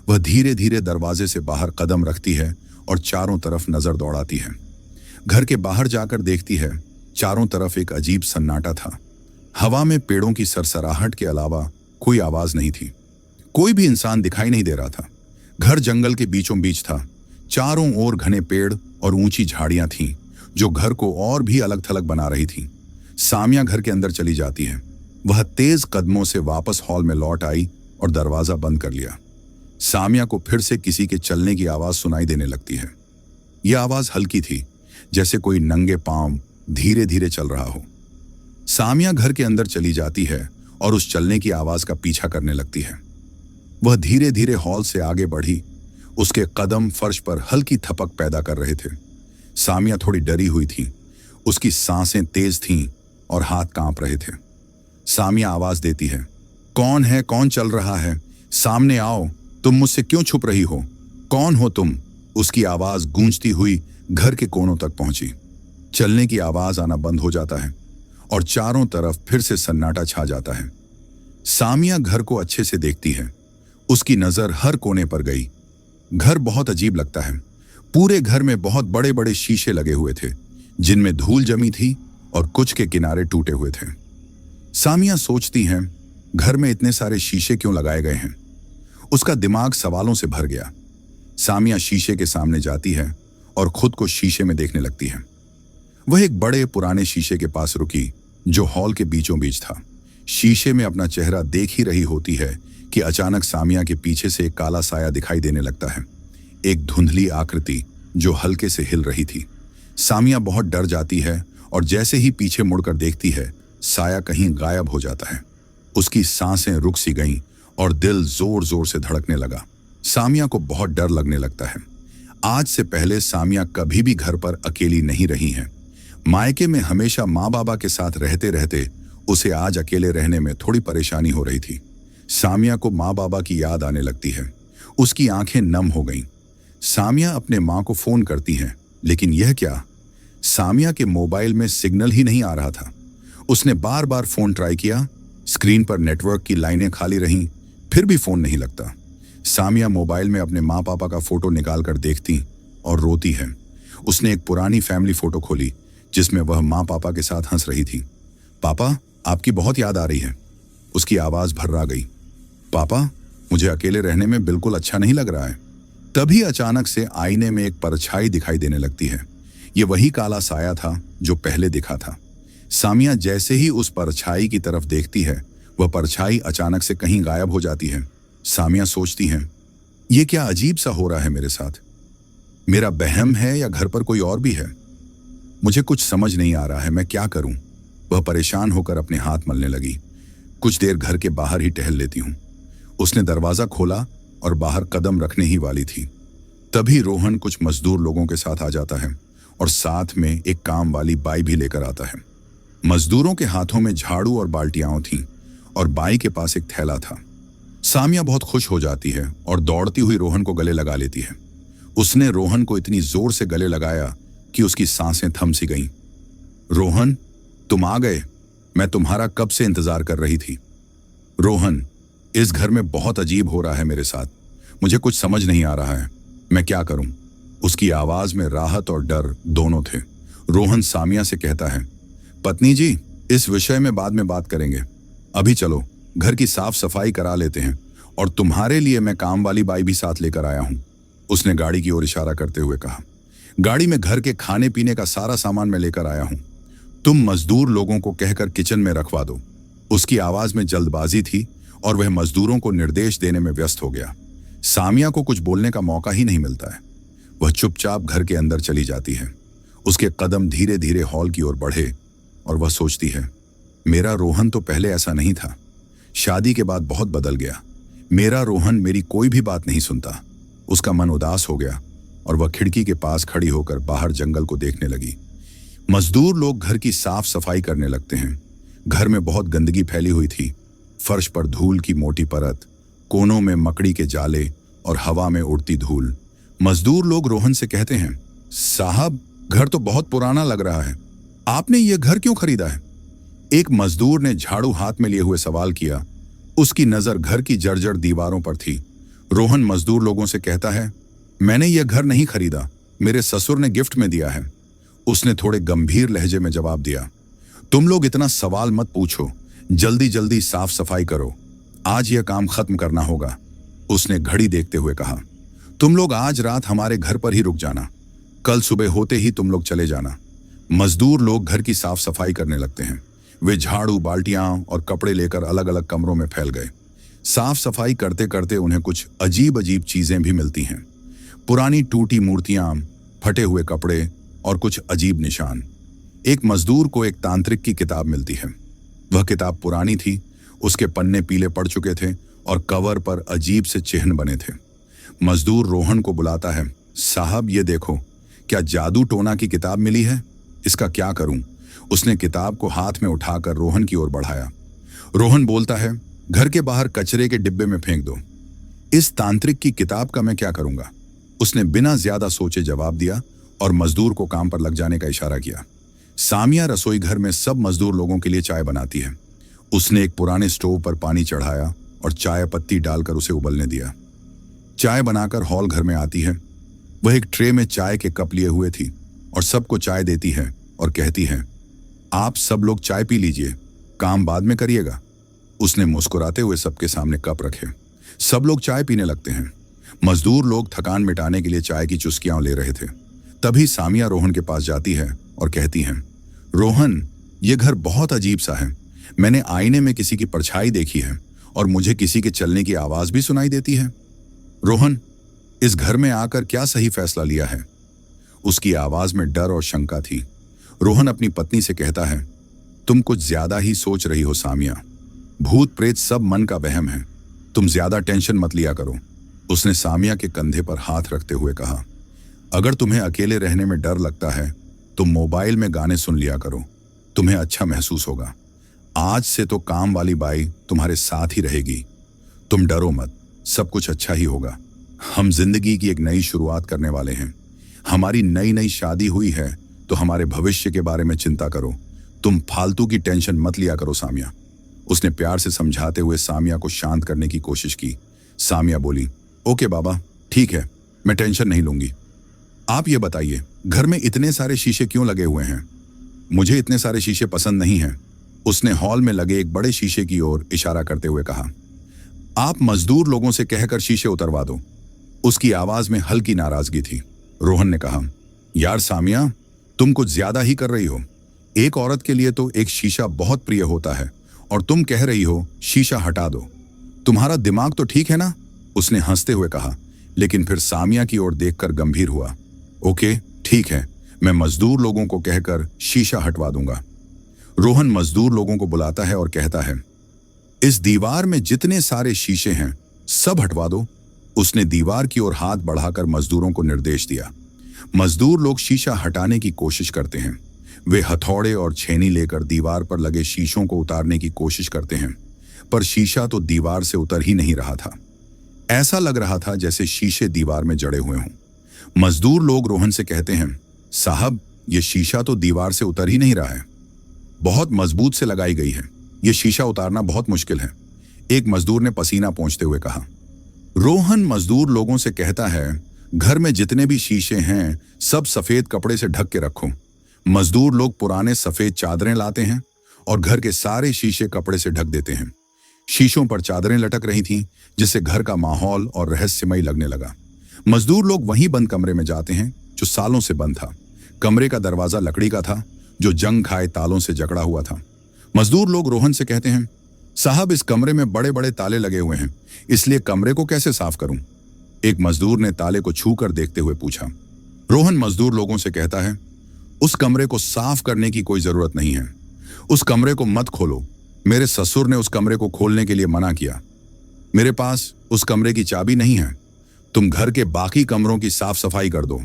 वह धीरे धीरे दरवाजे से बाहर कदम रखती है और चारों तरफ नजर दौड़ाती है। घर के बाहर जाकर देखती है, चारों तरफ एक अजीब सन्नाटा था। हवा में पेड़ों की सरसराहट के अलावा कोई आवाज नहीं थी। कोई भी इंसान दिखाई नहीं दे रहा था। घर जंगल के बीचों बीच था। चारों ओर घने पेड़ और ऊंची झाड़ियां थीं, जो घर को और भी अलग थलग बना रही थीं। सामिया घर के अंदर चली जाती है। वह तेज कदमों से वापस हॉल में लौट आई और दरवाजा बंद कर लिया। सामिया को फिर से किसी के चलने की आवाज सुनाई देने लगती है। यह आवाज हल्की थी, जैसे कोई नंगे पांव धीरे धीरे चल रहा हो। सामिया घर के अंदर चली जाती है और उस चलने की आवाज का पीछा करने लगती है। वह धीरे धीरे हॉल से आगे बढ़ी। उसके कदम फर्श पर हल्की थपक पैदा कर रहे थे। सामिया थोड़ी डरी हुई थी। उसकी सांसें तेज थीं और हाथ कांप रहे थे। सामिया आवाज देती है, कौन है, कौन चल रहा है? सामने आओ, तुम मुझसे क्यों छुप रही हो? कौन हो तुम? उसकी आवाज गूंजती हुई घर के कोनों तक पहुंची। चलने की आवाज आना बंद हो जाता है और चारों तरफ फिर से सन्नाटा छा जाता है। सामिया घर को अच्छे से देखती है। उसकी नजर हर कोने पर गई। घर बहुत अजीब लगता है। पूरे घर में बहुत बड़े बड़े शीशे लगे हुए थे, जिनमें धूल जमी थी और कुछ के किनारे टूटे हुए थे। सामिया सोचती है, घर में इतने सारे शीशे क्यों लगाए गए हैं? उसका दिमाग सवालों से भर गया। सामिया शीशे के सामने जाती है और खुद को शीशे में देखने लगती है। वह एक बड़े पुराने शीशे के पास रुकी, जो हॉल के बीचों बीच था। शीशे में अपना चेहरा देख ही रही होती है कि अचानक सामिया के पीछे से एक काला साया दिखाई देने लगता है। एक धुंधली आकृति जो हल्के से हिल रही थी। सामिया बहुत डर जाती है और जैसे ही पीछे मुड़कर देखती है, साया कहीं गायब हो जाता है। उसकी सांसें रुक सी गईं और दिल जोर जोर से धड़कने लगा। सामिया को बहुत डर लगने लगता है। आज से पहले सामिया कभी भी घर पर अकेली नहीं रही है। मायके में हमेशा माँ बाबा के साथ रहते रहते उसे आज अकेले रहने में थोड़ी परेशानी हो रही थी। सामिया को माँ बाबा की याद आने लगती है। उसकी आंखें नम हो गईं। सामिया अपने माँ को फोन करती है, लेकिन यह क्या? सामिया के मोबाइल में सिग्नल ही नहीं आ रहा था। उसने बार बार फोन ट्राई किया। स्क्रीन पर नेटवर्क की लाइनें खाली रहीं, फिर भी फोन नहीं लगता। सामिया मोबाइल में अपने माँ पापा का फोटो निकाल कर देखती और रोती है। उसने एक पुरानी फैमिली फोटो खोली, जिसमें वह माँ पापा के साथ हंस रही थी। पापा, आपकी बहुत याद आ रही है, उसकी आवाज भर्रा गई। पापा, मुझे अकेले रहने में बिल्कुल अच्छा नहीं लग रहा है। तभी अचानक से आईने में एक परछाई दिखाई देने लगती है। ये वही काला साया था जो पहले दिखा था। सामिया जैसे ही उस परछाई की तरफ देखती है, वह परछाई अचानक से कहीं गायब हो जाती है। सामिया सोचती है, ये क्या अजीब सा हो रहा है मेरे साथ? मेरा बहम है या घर पर कोई और भी है? मुझे कुछ समझ नहीं आ रहा है, मैं क्या करूं? वह परेशान होकर अपने हाथ मलने लगी। कुछ देर घर के बाहर ही टहल लेती हूं। उसने दरवाजा खोला और बाहर कदम रखने ही वाली थी। तभी रोहन कुछ मजदूर लोगों के साथ आ जाता है और साथ में एक काम वाली बाई भी लेकर आता है। मजदूरों के हाथों में झाड़ू और बाल्टियां थीं और बाई के पास एक थैला था। सामिया बहुत खुश हो जाती है और दौड़ती हुई रोहन को गले लगा लेती है। उसने रोहन को इतनी जोर से गले लगाया कि उसकी सांसें थम सी गईं। रोहन, तुम आ गए, मैं तुम्हारा कब से इंतजार कर रही थी। रोहन, इस घर में बहुत अजीब हो रहा है मेरे साथ। मुझे कुछ समझ नहीं आ रहा है, मैं क्या करूं? उसकी आवाज में राहत और डर दोनों थे। रोहन सामिया से कहता है, पत्नी जी, इस विषय में बाद में बात करेंगे। अभी चलो घर की साफ सफाई करा लेते हैं, और तुम्हारे लिए मैं काम वाली बाई भी साथ लेकर आया हूं। उसने गाड़ी की ओर इशारा करते हुए कहा। गाड़ी में घर के खाने पीने का सारा सामान मैं लेकर आया हूं। तुम मजदूर लोगों को कहकर किचन में रखवा दो। उसकी आवाज में जल्दबाजी थी और वह मजदूरों को निर्देश देने में व्यस्त हो गया। सामिया को कुछ बोलने का मौका ही नहीं मिलता है। वह चुपचाप घर के अंदर चली जाती है। उसके कदम धीरे धीरे हॉल की ओर बढ़े और वह सोचती है, मेरा रोहन तो पहले ऐसा नहीं था। शादी के बाद बहुत बदल गया। मेरा रोहन मेरी कोई भी बात नहीं सुनता। उसका मन उदास हो गया और वह खिड़की के पास खड़ी होकर बाहर जंगल को देखने लगी। मजदूर लोग घर की साफ सफाई करने लगते हैं। घर में बहुत गंदगी फैली हुई थी। फर्श पर धूल की मोटी परत, कोनों में मकड़ी के जाले और हवा में उड़ती धूल। मजदूर लोग रोहन से कहते हैं, साहब, घर तो बहुत पुराना लग रहा है। आपने यह घर क्यों खरीदा है? एक मजदूर ने झाड़ू हाथ में लिए हुए सवाल किया। उसकी नजर घर की जर्जर दीवारों पर थी। रोहन मजदूर लोगों से कहता है, मैंने यह घर नहीं खरीदा, मेरे ससुर ने गिफ्ट में दिया है। उसने थोड़े गंभीर लहजे में जवाब दिया, तुम लोग इतना सवाल मत पूछो, जल्दी जल्दी साफ सफाई करो, आज यह काम खत्म करना होगा। उसने घड़ी देखते हुए कहा, तुम लोग आज रात हमारे घर पर ही रुक जाना, कल सुबह होते ही तुम लोग चले जाना। मजदूर लोग घर की साफ सफाई करने लगते हैं। वे झाड़ू, बाल्टियां और कपड़े लेकर अलग अलग कमरों में फैल गए। साफ सफाई करते करते उन्हें कुछ अजीब अजीब चीजें भी मिलती हैं। पुरानी टूटी मूर्तियां, फटे हुए कपड़े और कुछ अजीब निशान। एक मजदूर को एक तांत्रिक की किताब मिलती है। वह किताब पुरानी थी, उसके पन्ने पीले पड़ चुके थे और कवर पर अजीब से चिन्ह बने थे। मजदूर रोहन को बुलाता है, साहब ये देखो, क्या जादू टोना की किताब मिली है? इसका क्या करूं? उसने किताब को हाथ में उठाकर रोहन की ओर बढ़ाया। रोहन बोलता है, घर के बाहर कचरे के डिब्बे में फेंक दो। इस तांत्रिक की किताब का मैं क्या करूंगा? उसने बिना ज्यादा सोचे जवाब दिया और मजदूर को काम पर लग जाने का इशारा किया। सामिया रसोई घर में सब मजदूर लोगों के लिए चाय बनाती है। उसने एक पुराने स्टोव पर पानी चढ़ाया और चाय पत्ती डालकर उसे उबलने दिया। चाय बनाकर हॉल घर में आती है। वह एक ट्रे में चाय के कप लिए हुए थी और सबको चाय देती है और कहती है, आप सब लोग चाय पी लीजिए, काम बाद में करिएगा। उसने मुस्कुराते हुए सबके सामने कप रखे। सब लोग चाय पीने लगते हैं। मजदूर लोग थकान मिटाने के लिए चाय की चुस्कियां ले रहे थे। तभी सामिया रोहन के पास जाती है और कहती है, रोहन, ये घर बहुत अजीब सा है। मैंने आईने में किसी की परछाई देखी है और मुझे किसी के चलने की आवाज भी सुनाई देती है। रोहन, इस घर में आकर क्या सही फैसला लिया है? उसकी आवाज में डर और शंका थी। रोहन अपनी पत्नी से कहता है, तुम कुछ ज्यादा ही सोच रही हो सामिया। भूत प्रेत सब मन का वहम है, तुम ज्यादा टेंशन मत लिया करो। उसने सामिया के कंधे पर हाथ रखते हुए कहा, अगर तुम्हें अकेले रहने में डर लगता है तो मोबाइल में गाने सुन लिया करो, तुम्हें अच्छा महसूस होगा। आज से तो काम वाली बाई तुम्हारे साथ ही रहेगी। तुम डरो मत, सब कुछ अच्छा ही होगा। हम जिंदगी की एक नई शुरुआत करने वाले हैं। हमारी नई नई शादी हुई है तो हमारे भविष्य के बारे में चिंता करो। तुम फालतू की टेंशन मत लिया करो सामिया। उसने प्यार से समझाते हुए सामिया को शांत करने की कोशिश की। सामिया बोली, ओके बाबा, ठीक है, मैं टेंशन नहीं लूंगी। आप ये बताइए, घर में इतने सारे शीशे क्यों लगे हुए हैं? मुझे इतने सारे शीशे पसंद नहीं हैं। उसने हॉल में लगे एक बड़े शीशे की ओर इशारा करते हुए कहा, आप मजदूर लोगों से कहकर शीशे उतरवा दो। उसकी आवाज में हल्की नाराजगी थी। रोहन ने कहा, यार सामिया, तुम कुछ ज्यादा ही कर रही हो। एक औरत के लिए तो एक शीशा बहुत प्रिय होता है और तुम कह रही हो शीशा हटा दो। तुम्हारा दिमाग तो ठीक है ना? उसने हंसते हुए कहा, लेकिन फिर सामिया की ओर देखकर गंभीर हुआ। ओके, ठीक है, मैं मजदूर लोगों को कहकर शीशा हटवा दूंगा। रोहन मजदूर लोगों को बुलाता है और कहता है, इस दीवार में जितने सारे शीशे हैं सब हटवा दो। उसने दीवार की ओर हाथ बढ़ाकर मजदूरों को निर्देश दिया। मजदूर लोग शीशा हटाने की कोशिश करते हैं। वे हथौड़े और छेनी लेकर दीवार पर लगे शीशों को उतारने की कोशिश करते हैं, पर शीशा तो दीवार से उतर ही नहीं रहा था। ऐसा लग रहा था जैसे शीशे दीवार में जड़े हुए हों। मजदूर लोग रोहन से कहते हैं, साहब, ये शीशा तो दीवार से उतर ही नहीं रहा है, बहुत मजबूत से लगाई गई है, ये शीशा उतारना बहुत मुश्किल है। एक मजदूर ने पसीना पोंछते हुए कहा। रोहन मजदूर लोगों से कहता है, घर में जितने भी शीशे हैं सब सफेद कपड़े से ढक के रखो। मजदूर लोग पुराने सफेद चादरें लाते हैं और घर के सारे शीशे कपड़े से ढक देते हैं। शीशों पर चादरें लटक रही थीं, जिससे घर का माहौल और रहस्यमयी लगने लगा। मजदूर लोग वहीं बंद कमरे में जाते हैं जो सालों से बंद था। कमरे का दरवाजा लकड़ी का था, जो जंग खाए तालों से जकड़ा हुआ था। मजदूर लोग रोहन से कहते हैं, साहब इस कमरे में बड़े बड़े ताले लगे हुए हैं, इसलिए कमरे को कैसे साफ करूं? एक मजदूर ने ताले को छू कर देखते हुए पूछा। रोहन मजदूर लोगों से कहता है, उस कमरे को साफ करने की कोई जरूरत नहीं है। उस कमरे को मत खोलो। मेरे ससुर ने उस कमरे को खोलने के लिए मना किया। मेरे पास उस कमरे की चाबी नहीं है। तुम घर के बाकी कमरों की साफ सफाई कर दो।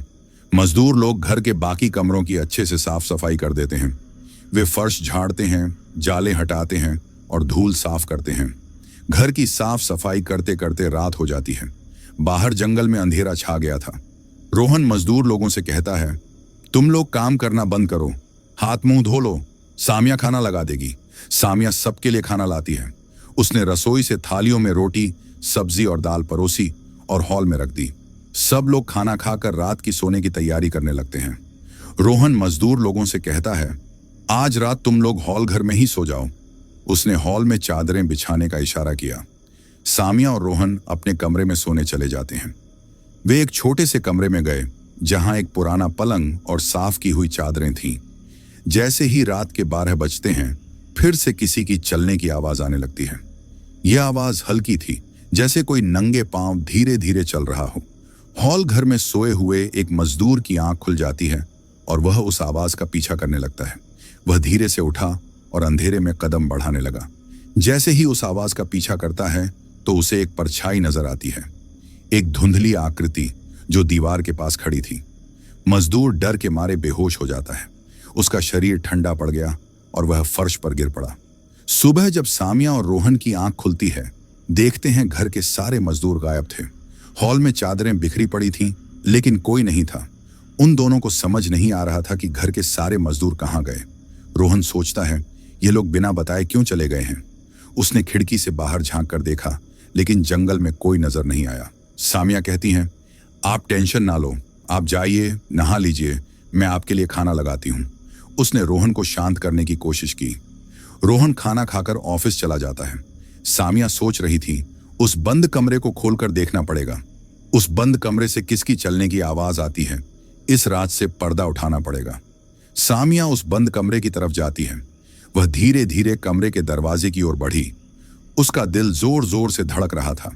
मजदूर लोग घर के बाकी कमरों की अच्छे से साफ सफाई कर देते हैं। वे फर्श झाड़ते हैं, जाले हटाते हैं और धूल साफ करते हैं। घर की साफ सफाई करते करते रात हो जाती है। बाहर जंगल में अंधेरा छा गया था। रोहन मजदूर लोगों से कहता है, तुम लोग काम करना बंद करो, हाथ मुंह धो लो, सामिया खाना लगा देगी। सामिया सबके लिए खाना लाती है। उसने रसोई से थालियों में रोटी, सब्जी और दाल परोसी और हॉल में रख दी। सब लोग खाना खाकर रात की सोने की तैयारी करने लगते हैं। रोहन मजदूर लोगों से कहता है, आज रात तुम लोग हॉल घर में ही सो जाओ। उसने हॉल में चादरें बिछाने का इशारा किया। सामिया और रोहन अपने कमरे में सोने चले जाते हैं। वे एक छोटे से कमरे में गए, जहां एक पुराना पलंग और साफ की हुई चादरें थीं। जैसे ही रात के 12 बजते हैं, फिर से किसी की चलने की आवाज आने लगती है। यह आवाज हल्की थी, जैसे कोई नंगे पांव धीरे धीरे चल रहा हो। हॉल घर में सोए हुए एक मजदूर की आंख खुल जाती है और वह उस आवाज का पीछा करने लगता है। वह धीरे से उठा और अंधेरे में कदम बढ़ाने लगा। जैसे ही उस आवाज का पीछा करता है तो उसे एक परछाई नजर आती है, एक धुंधली आकृति जो दीवार के पास खड़ी थी। मजदूर डर के मारे बेहोश हो जाता है। उसका शरीर ठंडा पड़ गया और वह फर्श पर गिर पड़ा। सुबह जब सामिया और रोहन की आंख खुलती है, देखते हैं घर के सारे मजदूर गायब थे। हॉल में चादरें बिखरी पड़ी थीं, लेकिन कोई नहीं था। उन दोनों को समझ नहीं आ रहा था कि घर के सारे मजदूर कहाँ गए। रोहन सोचता है, ये लोग बिना बताए क्यों चले गए हैं। उसने खिड़की से बाहर झांक कर देखा, लेकिन जंगल में कोई नजर नहीं आया। सामिया कहती हैं, आप टेंशन ना लो, आप जाइए, नहा लीजिए, मैं आपके लिए खाना लगाती हूँ। उसने रोहन को शांत करने की कोशिश की। रोहन खाना खाकर ऑफिस चला जाता है। सामिया सोच रही थी, उस बंद कमरे को खोलकर देखना पड़ेगा। उस बंद कमरे से किसकी चलने की आवाज आती है, इस रात से पर्दा उठाना पड़ेगा। सामिया उस बंद कमरे की तरफ जाती है। वह धीरे धीरे कमरे के दरवाजे की ओर बढ़ी। उसका दिल जोर जोर से धड़क रहा था।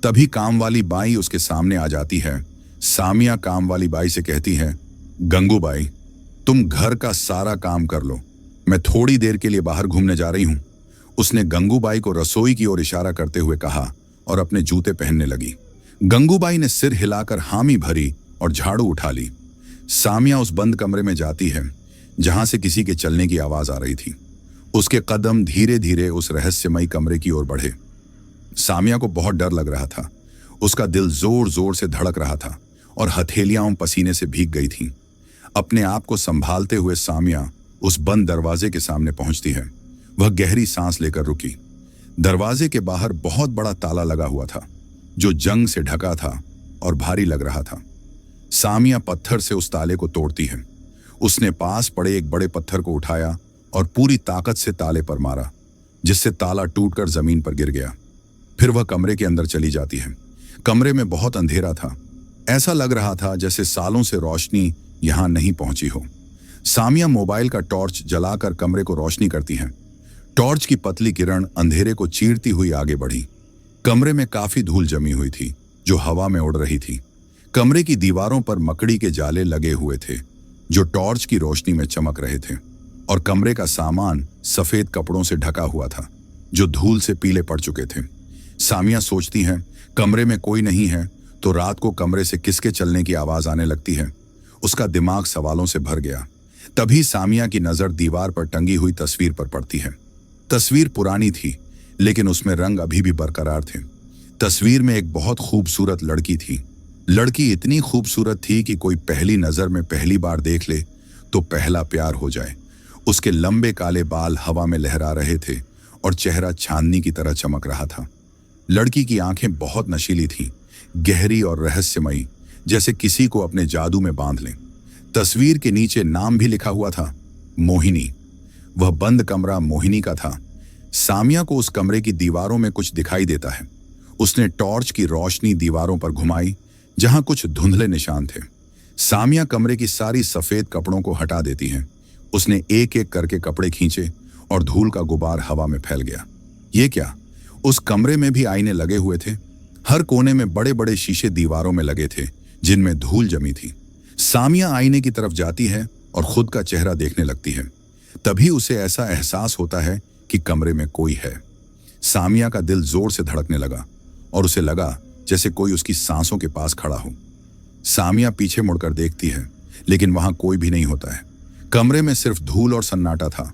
तभी काम वाली बाई उसके सामने आ जाती है। सामिया काम वाली बाई से कहती है, गंगूबाई, तुम घर का सारा काम कर लो, मैं थोड़ी देर के लिए बाहर घूमने जा रही हूं। उसने गंगूबाई को रसोई की ओर इशारा करते हुए कहा और अपने जूते पहनने लगी। गंगूबाई ने सिर हिलाकर हामी भरी और झाड़ू उठा ली। सामिया उस बंद कमरे में जाती है, जहां से किसी के चलने की आवाज आ रही थी। उसके कदम धीरे धीरे उस रहस्यमयी कमरे की ओर बढ़े। सामिया को बहुत डर लग रहा था। उसका दिल जोर जोर से धड़क रहा था और हथेलियां पसीने से भीग गई थीं। अपने आप को संभालते हुए सामिया उस बंद दरवाजे के सामने पहुंचती है। वह गहरी सांस लेकर रुकी। दरवाजे के बाहर बहुत बड़ा ताला लगा हुआ था, जो जंग से ढका था और भारी लग रहा था। सामिया पत्थर से उस ताले को तोड़ती है। उसने पास पड़े एक बड़े पत्थर को उठाया और पूरी ताकत से ताले पर मारा, जिससे ताला टूटकर जमीन पर गिर गया। फिर वह कमरे के अंदर चली जाती है। कमरे में बहुत अंधेरा था। ऐसा लग रहा था जैसे सालों से रोशनी यहां नहीं पहुंची हो। सामिया मोबाइल का टॉर्च जलाकर कमरे को रोशनी करती है। टॉर्च की पतली किरण अंधेरे को चीरती हुई आगे बढ़ी। कमरे में काफी धूल जमी हुई थी, जो हवा में उड़ रही थी। कमरे की दीवारों पर मकड़ी के जाले लगे हुए थे, जो टॉर्च की रोशनी में चमक रहे थे, और कमरे का सामान सफेद कपड़ों से ढका हुआ था, जो धूल से पीले पड़ चुके थे। सामिया सोचती है, कमरे में कोई नहीं है तो रात को कमरे से किसके चलने की आवाज आने लगती है। उसका दिमाग सवालों से भर गया। तभी सामिया की नजर दीवार पर टंगी हुई तस्वीर पर पड़ती है। तस्वीर पुरानी थी, लेकिन उसमें रंग अभी भी बरकरार थे। तस्वीर में एक बहुत खूबसूरत लड़की थी। लड़की इतनी खूबसूरत थी कि कोई पहली नजर में पहली बार देख ले तो पहला प्यार हो जाए। उसके लंबे काले बाल हवा में लहरा रहे थे और चेहरा चांदनी की तरह चमक रहा था। लड़की की आंखें बहुत नशीली थीं, गहरी और रहस्यमयी, जैसे किसी को अपने जादू में बांध लें। तस्वीर के नीचे नाम भी लिखा हुआ था, मोहिनी। वह बंद कमरा मोहिनी का था। सामिया को उस कमरे की दीवारों में कुछ दिखाई देता है। उसने टॉर्च की रोशनी दीवारों पर घुमाई, जहां कुछ धुंधले निशान थे। सामिया कमरे की सारी सफेद कपड़ों को हटा देती है। उसने एक एक करके कपड़े खींचे और धूल का गुबार हवा में फैल गया। ये क्या? उस कमरे में भी आईने लगे हुए थे। हर कोने में बड़े बड़े शीशे दीवारों में लगे थे, जिनमें धूल जमी थी। सामिया आईने की तरफ जाती है और खुद का चेहरा देखने लगती है। तभी उसे ऐसा एहसास होता है कि कमरे में कोई है। सामिया का दिल जोर से धड़कने लगा और उसे लगा जैसे कोई उसकी सांसों के पास खड़ा हो। सामिया पीछे मुड़कर देखती है, लेकिन वहां कोई भी नहीं होता है। कमरे में सिर्फ धूल और सन्नाटा था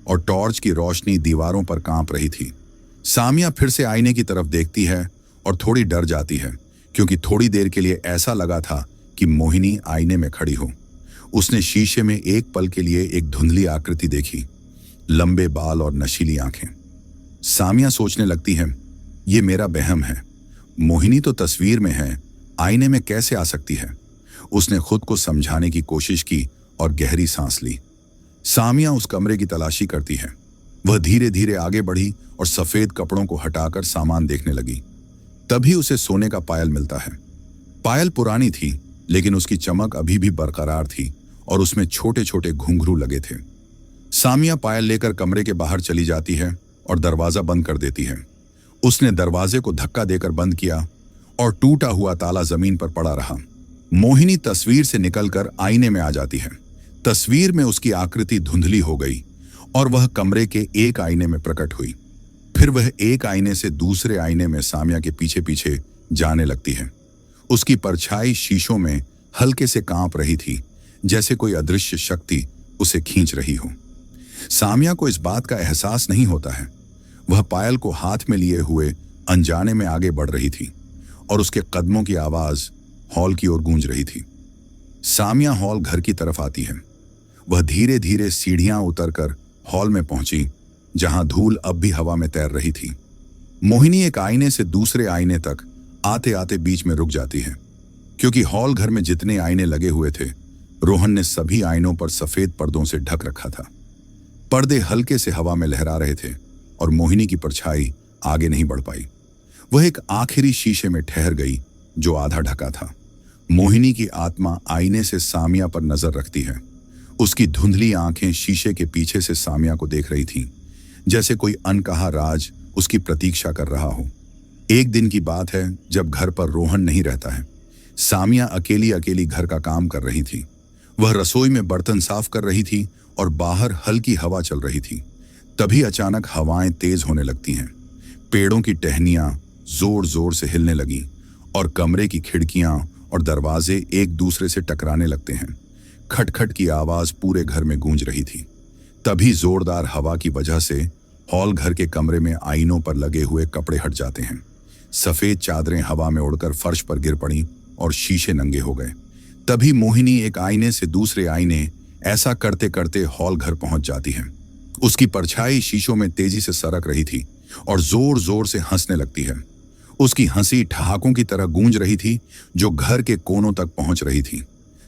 और टॉर्च की रोशनी दीवारों पर कांप रही थी। सामिया फिर से आईने की तरफ देखती है और थोड़ी डर जाती है, क्योंकि थोड़ी देर के लिए ऐसा लगा था कि मोहिनी आईने में खड़ी हो। उसने शीशे में एक पल के लिए एक धुंधली आकृति देखी, लंबे बाल और नशीली आंखें। सामिया सोचने लगती है, ये मेरा वहम है। मोहिनी तो तस्वीर में है, आईने में कैसे आ सकती है? उसने खुद को समझाने की कोशिश की और गहरी सांस ली। सामिया उस कमरे की तलाशी करती है। वह धीरे धीरे आगे बढ़ी और सफेद कपड़ों को हटाकर सामान देखने लगी। तभी उसे सोने का पायल मिलता है। पायल पुरानी थी, लेकिन उसकी चमक अभी भी बरकरार थी और उसमें छोटे छोटे घुंघरू लगे थे। सामिया पायल लेकर कमरे के बाहर चली जाती है और दरवाजा बंद कर देती है। उसने दरवाजे को धक्का देकर बंद किया और टूटा हुआ ताला जमीन पर पड़ा रहा। मोहिनी तस्वीर से निकलकर आईने में आ जाती है। तस्वीर में उसकी आकृति धुंधली हो गई और वह कमरे के एक आईने में प्रकट हुई। फिर वह एक आईने से दूसरे आईने में सामिया के पीछे पीछे जाने लगती है। उसकी परछाई शीशों में हल्के से कांप रही थी, जैसे कोई अदृश्य शक्ति उसे खींच रही हो। सामिया को इस बात का एहसास नहीं होता है। वह पायल को हाथ में लिए हुए अनजाने में आगे बढ़ रही थी और उसके कदमों की आवाज हॉल की ओर गूंज रही थी। सामिया हॉल घर की तरफ आती है। वह धीरे धीरे सीढ़ियां उतरकर हॉल में पहुंची, जहां धूल अब भी हवा में तैर रही थी। मोहिनी एक आईने से दूसरे आईने तक आते आते बीच में रुक जाती है, क्योंकि हॉल घर में जितने आईने लगे हुए थे, रोहन ने सभी आईनों पर सफेद पर्दों से ढक रखा था। पर्दे हल्के से हवा में लहरा रहे थे और मोहिनी की परछाई आगे नहीं बढ़ पाई। वह एक आखिरी शीशे में ठहर गई, जो आधा ढका था। मोहिनी की आत्मा आईने से सामिया पर नजर रखती है। उसकी धुंधली आंखें शीशे के पीछे से सामिया को देख रही थीं, जैसे कोई अनकहा राज उसकी प्रतीक्षा कर रहा हो। एक दिन की बात है, जब घर पर रोहन नहीं रहता है। सामिया अकेली अकेली घर का काम कर रही थी। वह रसोई में बर्तन साफ कर रही थी और बाहर हल्की हवा चल रही थी। तभी अचानक हवाएं तेज होने लगती हैं। पेड़ों की टहनियां जोर जोर से हिलने लगी और कमरे की खिड़कियां और दरवाजे एक दूसरे से टकराने लगते हैं। खटखट की आवाज पूरे घर में गूंज रही थी। तभी जोरदार हवा की वजह से हॉल घर के कमरे में आईनों पर लगे हुए कपड़े हट जाते हैं। सफेद चादरें हवा में उड़कर फर्श पर गिर पड़ी और शीशे नंगे हो गए। तभी मोहिनी एक आईने से दूसरे आईने ऐसा करते करते हॉल घर पहुंच जाती है। उसकी परछाई शीशों में तेजी से सरक रही थी और जोर जोर से हंसने लगती है। उसकी हंसी ठहाकों की तरह गूंज रही थी, जो घर के कोनों तक पहुंच रही थी।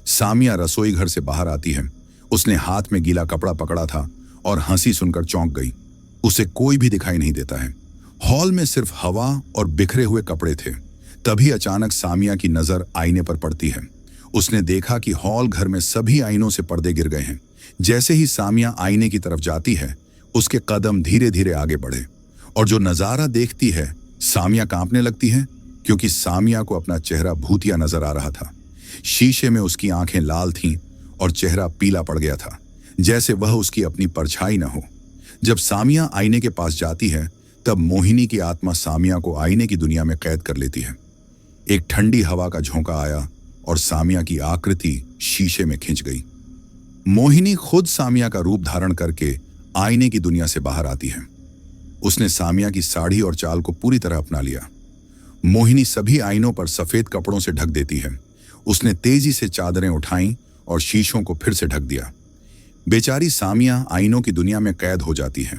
सामिया रसोई घर से बाहर आती है। उसने हाथ में गीला कपड़ा पकड़ा था और हंसी सुनकर चौंक गई। उसे कोई भी दिखाई नहीं देता है। हॉल में सिर्फ हवा और बिखरे हुए कपड़े थे। तभी अचानक सामिया की नजर आईने पर पड़ती है। उसने देखा कि हॉल घर में सभी आईनों से पर्दे गिर गए हैं। जैसे ही सामिया आईने की तरफ जाती है, उसके कदम धीरे धीरे आगे बढ़े और जो नजारा देखती है, सामिया कांपने लगती है, क्योंकि सामिया को अपना चेहरा भूतिया नजर आ रहा था। शीशे में उसकी आंखें लाल थीं और चेहरा पीला पड़ गया था, जैसे वह उसकी अपनी परछाई न हो। जब सामिया आईने के पास जाती है, तब मोहिनी की आत्मा सामिया को आईने की दुनिया में कैद कर लेती है। एक ठंडी हवा का झोंका आया और सामिया की आकृति शीशे में खिंच गई। मोहिनी खुद सामिया का रूप धारण करके आईने की दुनिया से बाहर आती है। उसने सामिया की साड़ी और चाल को पूरी तरह अपना लिया। मोहिनी सभी आईनों पर सफेद कपड़ों से ढक देती है। उसने तेजी से चादरें उठाईं और शीशों को फिर से ढक दिया। बेचारी सामिया आईनों की दुनिया में कैद हो जाती है।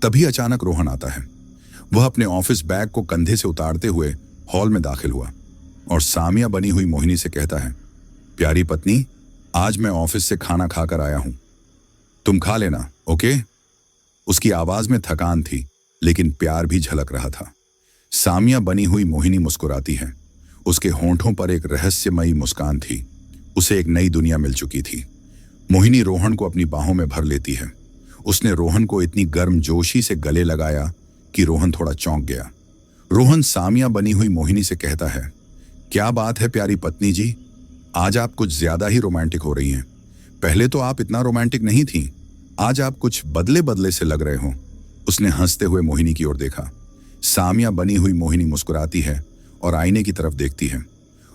तभी अचानक रोहन आता है। वह अपने ऑफिस बैग को कंधे से उतारते हुए हॉल में दाखिल हुआ और सामिया बनी हुई मोहिनी से कहता है, प्यारी पत्नी, आज मैं ऑफिस से खाना खाकर आया हूं, तुम खा लेना, ओके? उसकी आवाज में थकान थी, लेकिन प्यार भी झलक रहा था। सामिया बनी हुई मोहिनी मुस्कुराती है। उसके होंठों पर एक रहस्यमयी मुस्कान थी। उसे एक नई दुनिया मिल चुकी थी। मोहिनी रोहन को अपनी बाहों में भर लेती है। उसने रोहन को इतनी गर्मजोशी से गले लगाया कि रोहन थोड़ा चौंक गया। रोहन सामिया बनी हुई मोहिनी से कहता है, क्या बात है प्यारी पत्नी जी, आज आप कुछ ज्यादा ही रोमांटिक हो रही हैं। पहले तो आप इतना रोमांटिक नहीं थी, आज आप कुछ बदले बदले से लग रहे हो। उसने हंसते हुए मोहिनी की ओर देखा। सामिया बनी हुई मोहिनी मुस्कुराती है और आईने की तरफ देखती है।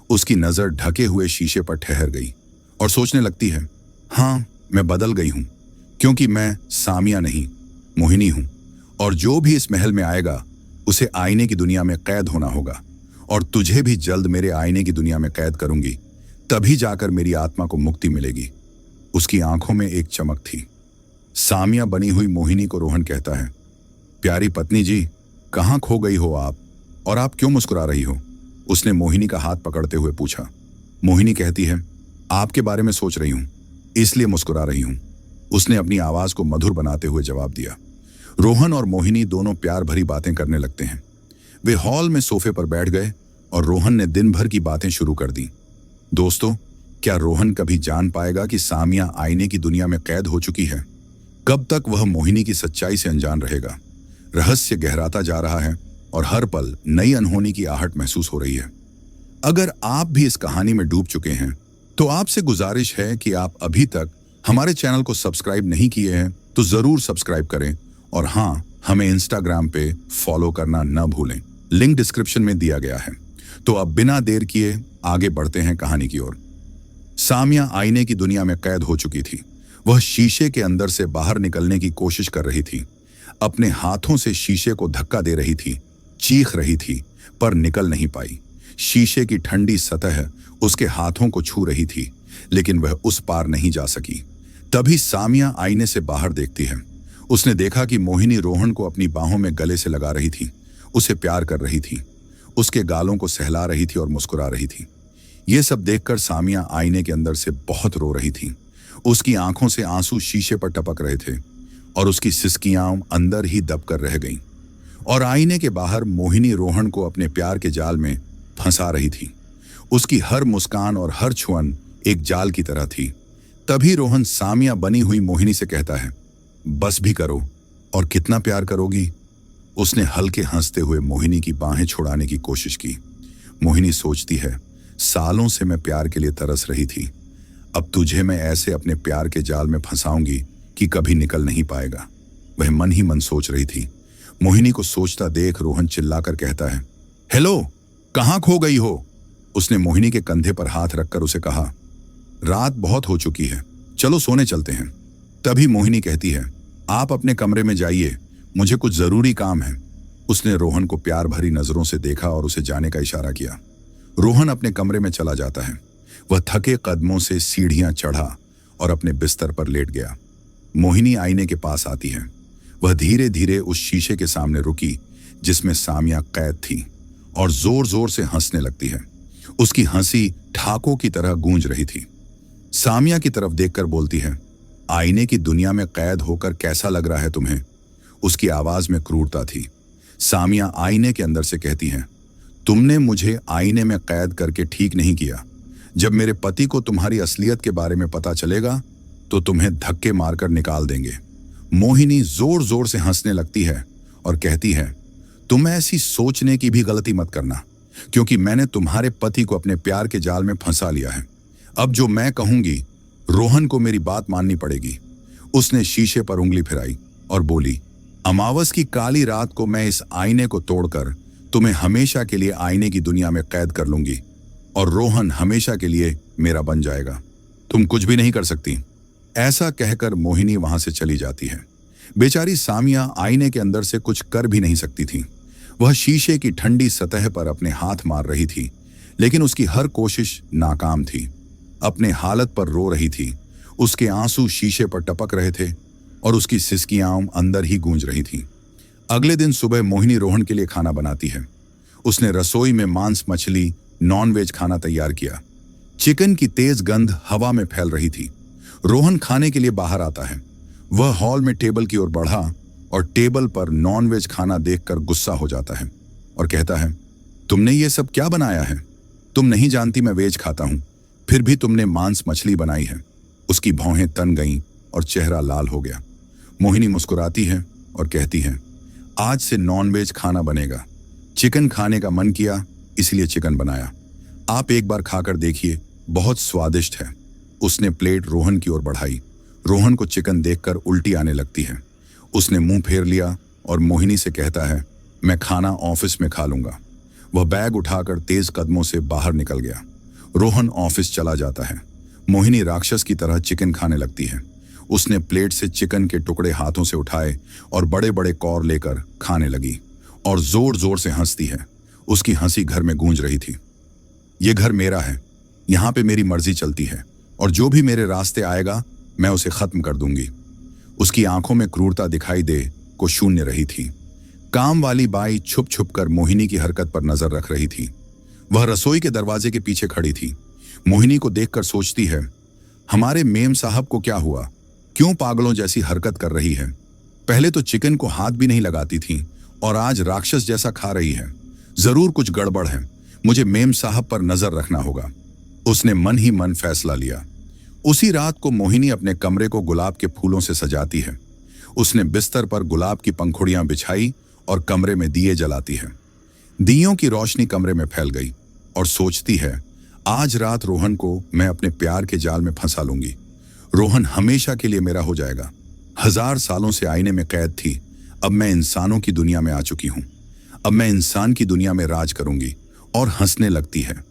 उसकी नजर ढके हुए शीशे पर ठहर गई और सोचने लगती है, हाँ, मैं बदल गई हूं, क्योंकि मैं सामिया नहीं, मोहिनी हूं। और जो भी इस महल में आएगा उसे आईने की दुनिया में कैद होना होगा, और तुझे भी जल्द मेरे आईने की दुनिया में कैद करूंगी, तभी जाकर मेरी आत्मा को मुक्ति मिलेगी। उसकी आंखों में एक चमक थी। सामिया बनी हुई मोहिनी को रोहन कहता है, प्यारी पत्नी जी, कहाँ खो गई हो आप, और आप क्यों मुस्कुरा रही हो? उसने मोहिनी का हाथ पकड़ते हुए पूछा। मोहिनी कहती है, आपके बारे में सोच रही हूं, इसलिए मुस्कुरा रही हूं। उसने अपनी आवाज को मधुर बनाते हुए जवाब दिया। रोहन और मोहिनी दोनों प्यार भरी बातें करने लगते हैं। वे हॉल में सोफे पर बैठ गए और रोहन ने दिन भर की बातें शुरू कर दी। दोस्तों, क्या रोहन कभी जान पाएगा कि सामिया आईने की दुनिया में कैद हो चुकी है? कब तक वह मोहिनी की सच्चाई से अनजान रहेगा? रहस्य गहराता जा रहा है और हर पल नई अनहोनी की आहट महसूस हो रही है। अगर आप भी इस कहानी में डूब चुके हैं तो आपसे गुजारिश है कि आप अभी तक हमारे चैनल को सब्सक्राइब नहीं किए हैं तो जरूर सब्सक्राइब करें, और हाँ, हमें इंस्टाग्राम पे फॉलो करना न भूलें। लिंक डिस्क्रिप्शन में दिया गया है। तो अब बिना देर किए आगे बढ़ते हैं कहानी की ओर। सामिया आईने की दुनिया में कैद हो चुकी थी। वह शीशे के अंदर से बाहर निकलने की कोशिश कर रही थी। अपने हाथों से शीशे को धक्का दे रही थी, चीख रही थी, पर निकल नहीं पाई। शीशे की ठंडी सतह उसके हाथों को छू रही थी, लेकिन वह उस पार नहीं जा सकी। तभी सामिया आईने से बाहर देखती है। उसने देखा कि मोहिनी रोहन को अपनी बाहों में गले से लगा रही थी, उसे प्यार कर रही थी, उसके गालों को सहला रही थी और मुस्कुरा रही थी। ये सब देखकर सामिया आईने के अंदर से बहुत रो रही थी। उसकी आंखों से आंसू शीशे पर टपक रहे थे और उसकी सिसकियां अंदर ही दबकर रह गईं। और आईने के बाहर मोहिनी रोहन को अपने प्यार के जाल में फंसा रही थी। उसकी हर मुस्कान और हर छुअन एक जाल की तरह थी। तभी रोहन सामिया बनी हुई मोहिनी से कहता है, बस भी करो, और कितना प्यार करोगी? उसने हल्के हंसते हुए मोहिनी की बाहें छुड़ाने की कोशिश की। मोहिनी सोचती है, सालों से मैं प्यार के लिए तरस रही थी, अब तुझे मैं ऐसे अपने प्यार के जाल में फंसाऊंगी कि कभी निकल नहीं पाएगा। वह मन ही मन सोच रही थी। मोहिनी को सोचता देख रोहन चिल्लाकर कहता है, हेलो, कहाँ खो गई हो? उसने मोहिनी के कंधे पर हाथ रखकर उसे कहा, रात बहुत हो चुकी है, चलो सोने चलते हैं। तभी मोहिनी कहती है, आप अपने कमरे में जाइए, मुझे कुछ जरूरी काम है। उसने रोहन को प्यार भरी नजरों से देखा और उसे जाने का इशारा किया। रोहन अपने कमरे में चला जाता है। वह थके कदमों से सीढ़ियां चढ़ा और अपने बिस्तर पर लेट गया। मोहिनी आईने के पास आती है। वह धीरे धीरे उस शीशे के सामने रुकी जिसमें सामिया कैद थी और जोर जोर से हंसने लगती है। उसकी हंसी ठाकों की तरह गूंज रही थी। सामिया की तरफ देखकर बोलती है, आईने की दुनिया में कैद होकर कैसा लग रहा है तुम्हें? उसकी आवाज में क्रूरता थी। सामिया आईने के अंदर से कहती है, तुमने मुझे आईने में कैद करके ठीक नहीं किया। जब मेरे पति को तुम्हारी असलियत के बारे में पता चलेगा तो तुम्हें धक्के मारकर निकाल देंगे। मोहिनी जोर जोर से हंसने लगती है और कहती है, तुम ऐसी सोचने की भी गलती मत करना, क्योंकि मैंने तुम्हारे पति को अपने प्यार के जाल में फंसा लिया है। अब जो मैं कहूंगी, रोहन को मेरी बात माननी पड़ेगी। उसने शीशे पर उंगली फिराई और बोली, अमावस की काली रात को मैं इस आईने को तोड़कर तुम्हें हमेशा के लिए आईने की दुनिया में कैद कर लूंगी और रोहन हमेशा के लिए मेरा बन जाएगा। तुम कुछ भी नहीं कर सकती। ऐसा कहकर मोहिनी वहां से चली जाती है। बेचारी सामिया आईने के अंदर से कुछ कर भी नहीं सकती थी। वह शीशे की ठंडी सतह पर अपने हाथ मार रही थी, लेकिन उसकी हर कोशिश नाकाम थी। अपने हालत पर रो रही थी। उसके आंसू शीशे पर टपक रहे थे और उसकी सिसकियां अंदर ही गूंज रही थी। अगले दिन सुबह मोहिनी रोहन के लिए खाना बनाती है। उसने रसोई में मांस, मछली, नॉन वेज खाना तैयार किया। चिकन की तेज गंध हवा में फैल रही थी। रोहन खाने के लिए बाहर आता है। वह हॉल में टेबल की ओर बढ़ा और टेबल पर नॉनवेज खाना देखकर गुस्सा हो जाता है और कहता है, तुमने ये सब क्या बनाया है? तुम नहीं जानती मैं वेज खाता हूं, फिर भी तुमने मांस मछली बनाई है। उसकी भौहें तन गईं और चेहरा लाल हो गया। मोहिनी मुस्कुराती है और कहती है, आज से नॉनवेज खाना बनेगा। चिकन खाने का मन किया इसलिए चिकन बनाया। आप एक बार खाकर देखिए, बहुत स्वादिष्ट है। उसने प्लेट रोहन की ओर बढ़ाई। रोहन को चिकन देखकर उल्टी आने लगती है। उसने मुंह फेर लिया और मोहिनी से कहता है, मैं खाना ऑफिस में खा लूंगा। वह बैग उठाकर तेज कदमों से बाहर निकल गया। रोहन ऑफिस चला जाता है। मोहिनी राक्षस की तरह चिकन खाने लगती है। उसने प्लेट से चिकन के टुकड़े हाथों से उठाए और बड़े बड़े कौर लेकर खाने लगी और जोर जोर से हंसती है। उसकी हंसी घर में गूंज रही थी। ये घर मेरा है, यहाँ पे मेरी मर्जी चलती है और जो भी मेरे रास्ते आएगा मैं उसे खत्म कर दूंगी। उसकी आंखों में क्रूरता दिखाई दे को शून्य रही थी। काम वाली बाई छुप छुप कर मोहिनी की हरकत पर नजर रख रही थी। वह रसोई के दरवाजे के पीछे खड़ी थी। मोहिनी को देखकर सोचती है, हमारे मेम साहब को क्या हुआ? क्यों पागलों जैसी हरकत कर रही है? पहले तो चिकन को हाथ भी नहीं लगाती थी और आज राक्षस जैसा खा रही है। जरूर कुछ गड़बड़ है, मुझे मेम साहब पर नजर रखना होगा। उसने मन ही मन फैसला लिया। उसी रात को मोहिनी अपने कमरे को गुलाब के फूलों से सजाती है। उसने बिस्तर पर गुलाब की पंखुड़ियां बिछाई और कमरे में दिए जलाती है। दियों की रोशनी कमरे में फैल गई और सोचती है, आज रात रोहन को मैं अपने प्यार के जाल में फंसा लूंगी। रोहन हमेशा के लिए मेरा हो जाएगा। 1000 सालों से आईने में कैद थी, अब मैं इंसानों की दुनिया में आ चुकी हूं। अब मैं इंसान की दुनिया में राज करूंगी। और हंसने लगती है।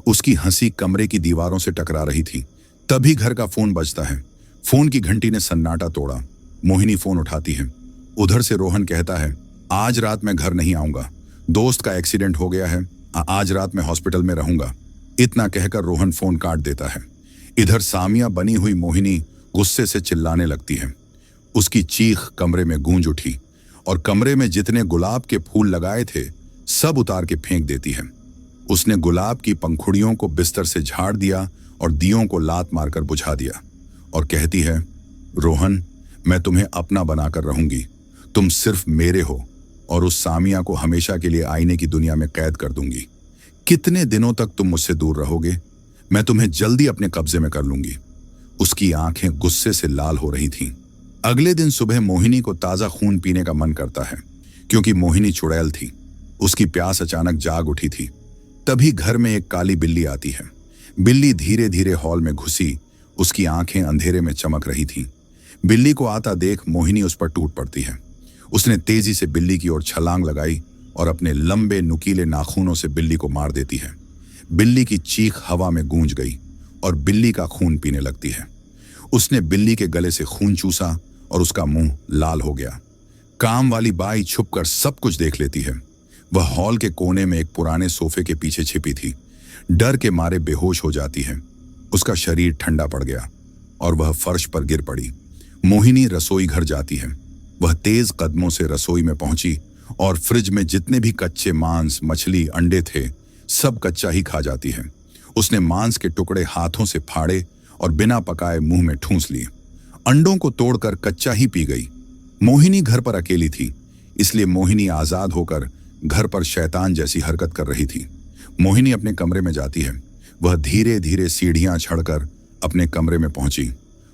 उसकी हंसी कमरे की दीवारों से टकरा रही थी। तभी घर का फोन बजता है। फोन की घंटी ने सन्नाटा तोड़ा। मोहिनी फोन उठाती है। उधर से रोहन कहता है, आज रात मैं घर नहीं आऊंगा, दोस्त का एक्सीडेंट हो गया है, आज रात मैं हॉस्पिटल में रहूंगा। इतना कहकर रोहन फोन काट देता है। इधर सामिया बनी हुई मोहिनी गुस्से से चिल्लाने लगती है। उसकी चीख कमरे में गूंज उठी और कमरे में जितने गुलाब के फूल लगाए थे सब उतार के फेंक देती है। उसने गुलाब की पंखुड़ियों को बिस्तर से झाड़ दिया और दियों को लात मारकर बुझा दिया और कहती है, रोहन, मैं तुम्हें अपना बनाकर रहूंगी। तुम सिर्फ मेरे हो और उस सामिया को हमेशा के लिए आईने की दुनिया में कैद कर दूंगी। कितने दिनों तक तुम मुझसे दूर रहोगे? मैं तुम्हें जल्दी अपने कब्जे में कर लूंगी। उसकी आंखें गुस्से से लाल हो रही थीं। अगले दिन सुबह मोहिनी को ताजा खून पीने का मन करता है क्योंकि मोहिनी चुड़ैल थी। उसकी प्यास अचानक जाग उठी थी। तभी घर में एक काली बिल्ली आती है। बिल्ली धीरे धीरे हॉल में घुसी। उसकी आंखें अंधेरे में चमक रही थीं। बिल्ली को आता देख मोहिनी उस पर टूट पड़ती है। उसने तेजी से बिल्ली की ओर छलांग लगाई और अपने लंबे नुकीले नाखूनों से बिल्ली को मार देती है। बिल्ली की चीख हवा में गूंज गई और बिल्ली का खून पीने लगती है। उसने बिल्ली के गले से खून चूसा और उसका मुंह लाल हो गया। काम वाली बाई छुपकर सब कुछ देख लेती है। वह हॉल के कोने में एक पुराने सोफे के पीछे छिपी थी। डर के मारे बेहोश हो जाती है। उसका शरीर ठंडा पड़ गया और वह फर्श पर गिर पड़ी। मोहिनी रसोई घर जाती है। वह तेज कदमों से रसोई में पहुंची और फ्रिज में जितने भी कच्चे मांस, मछली, अंडे थे सब कच्चा ही खा जाती है। उसने मांस के टुकड़े हाथों से फाड़े और बिना पकाए मुंह में ठूंस लिए। अंडों को तोड़कर कच्चा ही पी गई। मोहिनी घर पर अकेली थी, इसलिए मोहिनी आजाद होकर घर पर शैतान जैसी हरकत कर रही थी। मोहिनी अपने कमरे में जाती है। वह धीरे धीरे सीढ़ियां चढ़कर अपने कमरे में पहुंची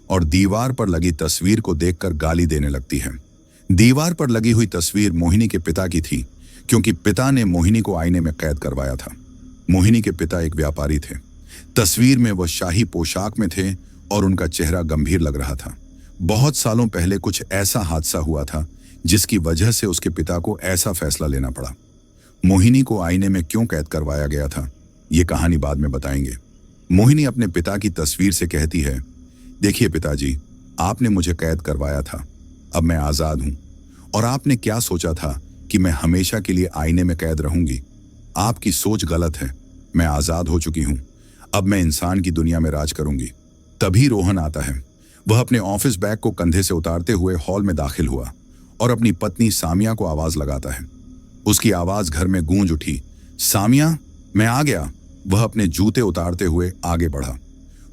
और दीवार पर लगी तस्वीर को देखकर गाली देने लगती है। दीवार पर लगी हुई तस्वीर मोहिनी के पिता की थी क्योंकि पिता ने मोहिनी को आईने में कैद करवाया था। मोहिनी के पिता एक व्यापारी थे। तस्वीर में वह शाही पोशाक में थे और उनका चेहरा गंभीर लग रहा था। बहुत सालों पहले कुछ ऐसा हादसा हुआ था जिसकी वजह से उसके पिता को ऐसा फैसला लेना पड़ा। मोहिनी को आईने में क्यों कैद करवाया गया था, ये कहानी बाद में बताएंगे। मोहिनी अपने पिता की तस्वीर से कहती है, देखिए पिताजी, आपने मुझे कैद करवाया था, अब मैं आजाद हूं। और आपने क्या सोचा था कि मैं हमेशा के लिए आईने में कैद रहूंगी? आपकी सोच गलत है। मैं आजाद हो चुकी हूं। अब मैं इंसान की दुनिया में राज करूंगी। तभी रोहन आता है। वह अपने ऑफिस बैग को कंधे से उतारते हुए हॉल में दाखिल हुआ और अपनी पत्नी सामिया को आवाज लगाता है। उसकी आवाज घर में गूंज उठी, सामिया, मैं आ गया। वह अपने जूते उतारते हुए आगे बढ़ा।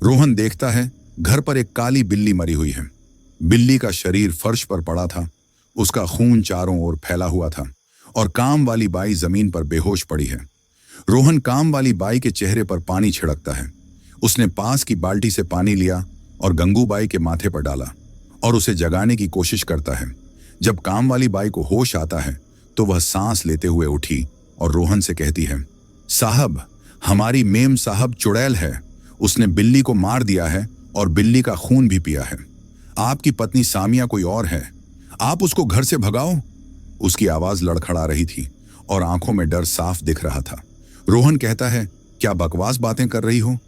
रोहन देखता है घर पर एक काली बिल्ली मरी हुई है। बिल्ली का शरीर फर्श पर पड़ा था, उसका खून चारों ओर फैला हुआ था और काम वाली बाई जमीन पर बेहोश पड़ी है। रोहन काम वाली बाई के चेहरे पर पानी छिड़कता है। उसने पास की बाल्टी से पानी लिया और गंगूबाई के माथे पर डाला और उसे जगाने की कोशिश करता है। जब काम वाली बाई को होश आता है तो वह सांस लेते हुए उठी और रोहन से कहती है, साहब, हमारी मेम साहब चुड़ैल है, उसने बिल्ली को मार दिया है और बिल्ली का खून भी पिया है। आपकी पत्नी सामिया कोई और है, आप उसको घर से भगाओ। उसकी आवाज लड़खड़ा रही थी और आंखों में डर साफ दिख रहा था। रोहन कहता है, क्या बकवास बातें कर रही हो?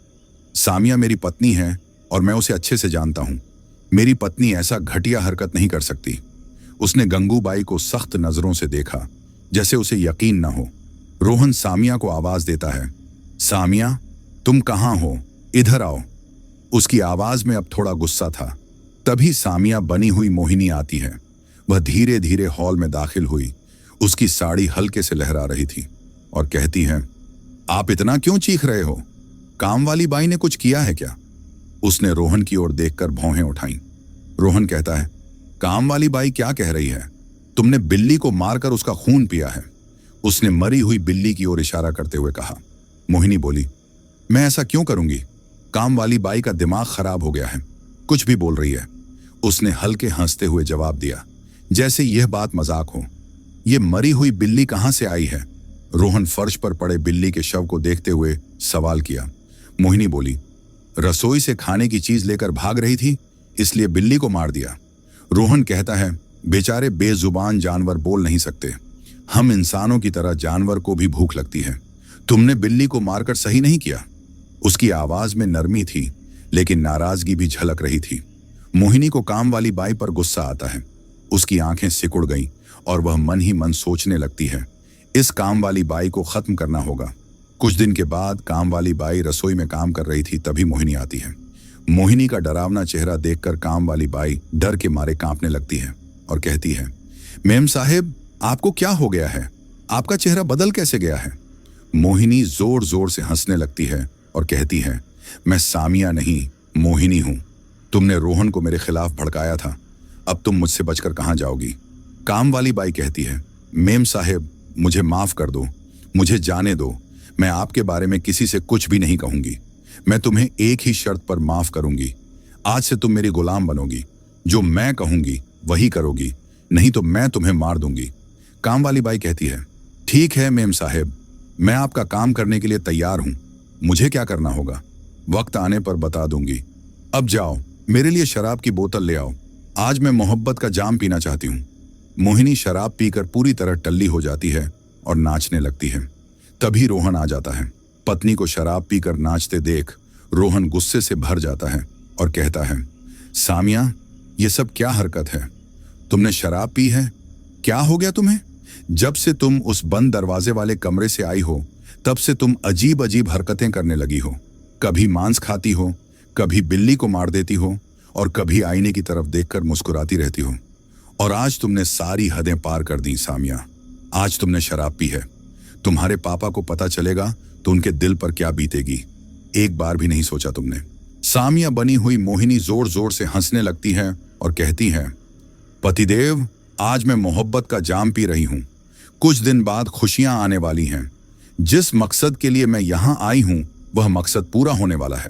सामिया मेरी पत्नी है और मैं उसे अच्छे से जानता हूं। मेरी पत्नी ऐसा घटिया हरकत नहीं कर सकती। उसने गंगूबाई को सख्त नजरों से देखा, जैसे उसे यकीन न हो। रोहन सामिया को आवाज देता है, सामिया, तुम कहां हो? इधर आओ। उसकी आवाज में अब थोड़ा गुस्सा था। तभी सामिया बनी हुई मोहिनी आती है। वह धीरे धीरे हॉल में दाखिल हुई। उसकी साड़ी हल्के से लहरा रही थी और कहती है, आप इतना क्यों चीख रहे हो? काम वाली बाई ने कुछ किया है क्या? उसने रोहन की ओर देखकर भौहें उठाईं। रोहन कहता है, काम वाली बाई क्या कह रही है? तुमने बिल्ली को मारकर उसका खून पिया है। उसने मरी हुई बिल्ली की ओर इशारा करते हुए कहा। मोहिनी बोली, मैं ऐसा क्यों करूंगी? काम वाली बाई का दिमाग खराब हो गया है, कुछ भी बोल रही है। उसने हल्के हंसते हुए जवाब दिया, जैसे यह बात मजाक हो। यह मरी हुई बिल्ली कहां से आई है? रोहन फर्श पर पड़े बिल्ली के शव को देखते हुए सवाल किया। मोहिनी बोली, रसोई से खाने की चीज लेकर भाग रही थी, इसलिए बिल्ली को मार दिया। रोहन कहता है, बेचारे बेजुबान जानवर बोल नहीं सकते। हम इंसानों की तरह जानवर को भी भूख लगती है। तुमने बिल्ली को मारकर सही नहीं किया। उसकी आवाज में नरमी थी, लेकिन नाराजगी भी झलक रही थी। मोहिनी को काम वाली बाई पर गुस्सा आता है। उसकी आंखें सिकुड़ गईं और वह मन ही मन सोचने लगती है, इस काम वाली बाई को खत्म करना होगा। कुछ दिन के बाद काम वाली बाई रसोई में काम कर रही थी, तभी मोहिनी आती है। मोहिनी का डरावना चेहरा देखकर काम वाली बाई डर के मारे कांपने लगती है और कहती है, मेम साहेब, आपको क्या हो गया है? आपका चेहरा बदल कैसे गया है? मोहिनी जोर जोर से हंसने लगती है और कहती है, मैं सामिया नहीं, मोहिनी हूं। तुमने रोहन को मेरे खिलाफ भड़काया था, अब तुम मुझसे बचकर कहां जाओगी? काम वाली बाई कहती है, मेम साहेब, मुझे माफ कर दो, मुझे जाने दो। मैं आपके बारे में किसी से कुछ भी नहीं कहूंगी। मैं तुम्हें एक ही शर्त पर माफ करूंगी। आज से तुम मेरी गुलाम बनोगी। जो मैं कहूंगी वही करोगी, नहीं तो मैं तुम्हें मार दूंगी। काम वाली बाई कहती है, ठीक है मेम साहेब, मैं आपका काम करने के लिए तैयार हूं। मुझे क्या करना होगा वक्त आने पर बता दूंगी। अब जाओ, मेरे लिए शराब की बोतल ले आओ। आज मैं मोहब्बत का जाम पीना चाहती हूँ। मोहिनी शराब पीकर पूरी तरह टल्ली हो जाती है और नाचने लगती है। तभी रोहन आ जाता है। पत्नी को शराब पीकर नाचते देख रोहन गुस्से से भर जाता है और कहता है, सामिया, ये सब क्या हरकत है? तुमने शराब पी है? क्या हो गया तुम्हें? जब से तुम उस बंद दरवाजे वाले कमरे से आई हो, तब से तुम अजीब अजीब हरकतें करने लगी हो। कभी मांस खाती हो, कभी बिल्ली को मार देती हो और कभी आईने की तरफ देखकर मुस्कुराती रहती हो। और आज तुमने सारी हदें पार कर दी सामिया। आज तुमने शराब पी है। तुम्हारे पापा को पता चलेगा तो उनके दिल पर क्या बीतेगी, एक बार भी नहीं सोचा तुमने। सामिया बनी हुई मोहिनी जोर जोर से हंसने लगती है और कहती है, पतिदेव, आज मैं मोहब्बत का जाम पी रही हूं। कुछ दिन बाद खुशियां आने वाली हैं। जिस मकसद के लिए मैं यहां आई हूं वह मकसद पूरा होने वाला है।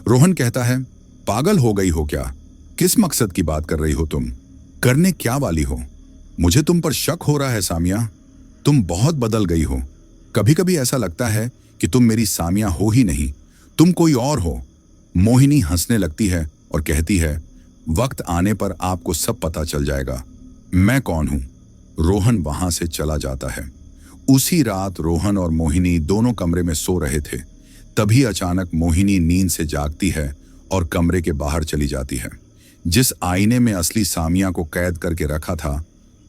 रोहन कहता है, पागल हो गई हो क्या? किस मकसद की बात कर रही हो तुम? करने क्या वाली हो? मुझे तुम पर शक हो रहा है सामिया। तुम बहुत बदल गई हो। कभी कभी ऐसा लगता है कि तुम मेरी सामिया हो ही नहीं, तुम कोई और हो। मोहिनी हंसने लगती है और कहती है, वक्त आने पर आपको सब पता चल जाएगा मैं कौन हूं। रोहन वहां से चला जाता है। उसी रात रोहन और मोहिनी दोनों कमरे में सो रहे थे। तभी अचानक मोहिनी नींद से जागती है और कमरे के बाहर चली जाती है। जिस आईने में असली सामिया को कैद करके रखा था,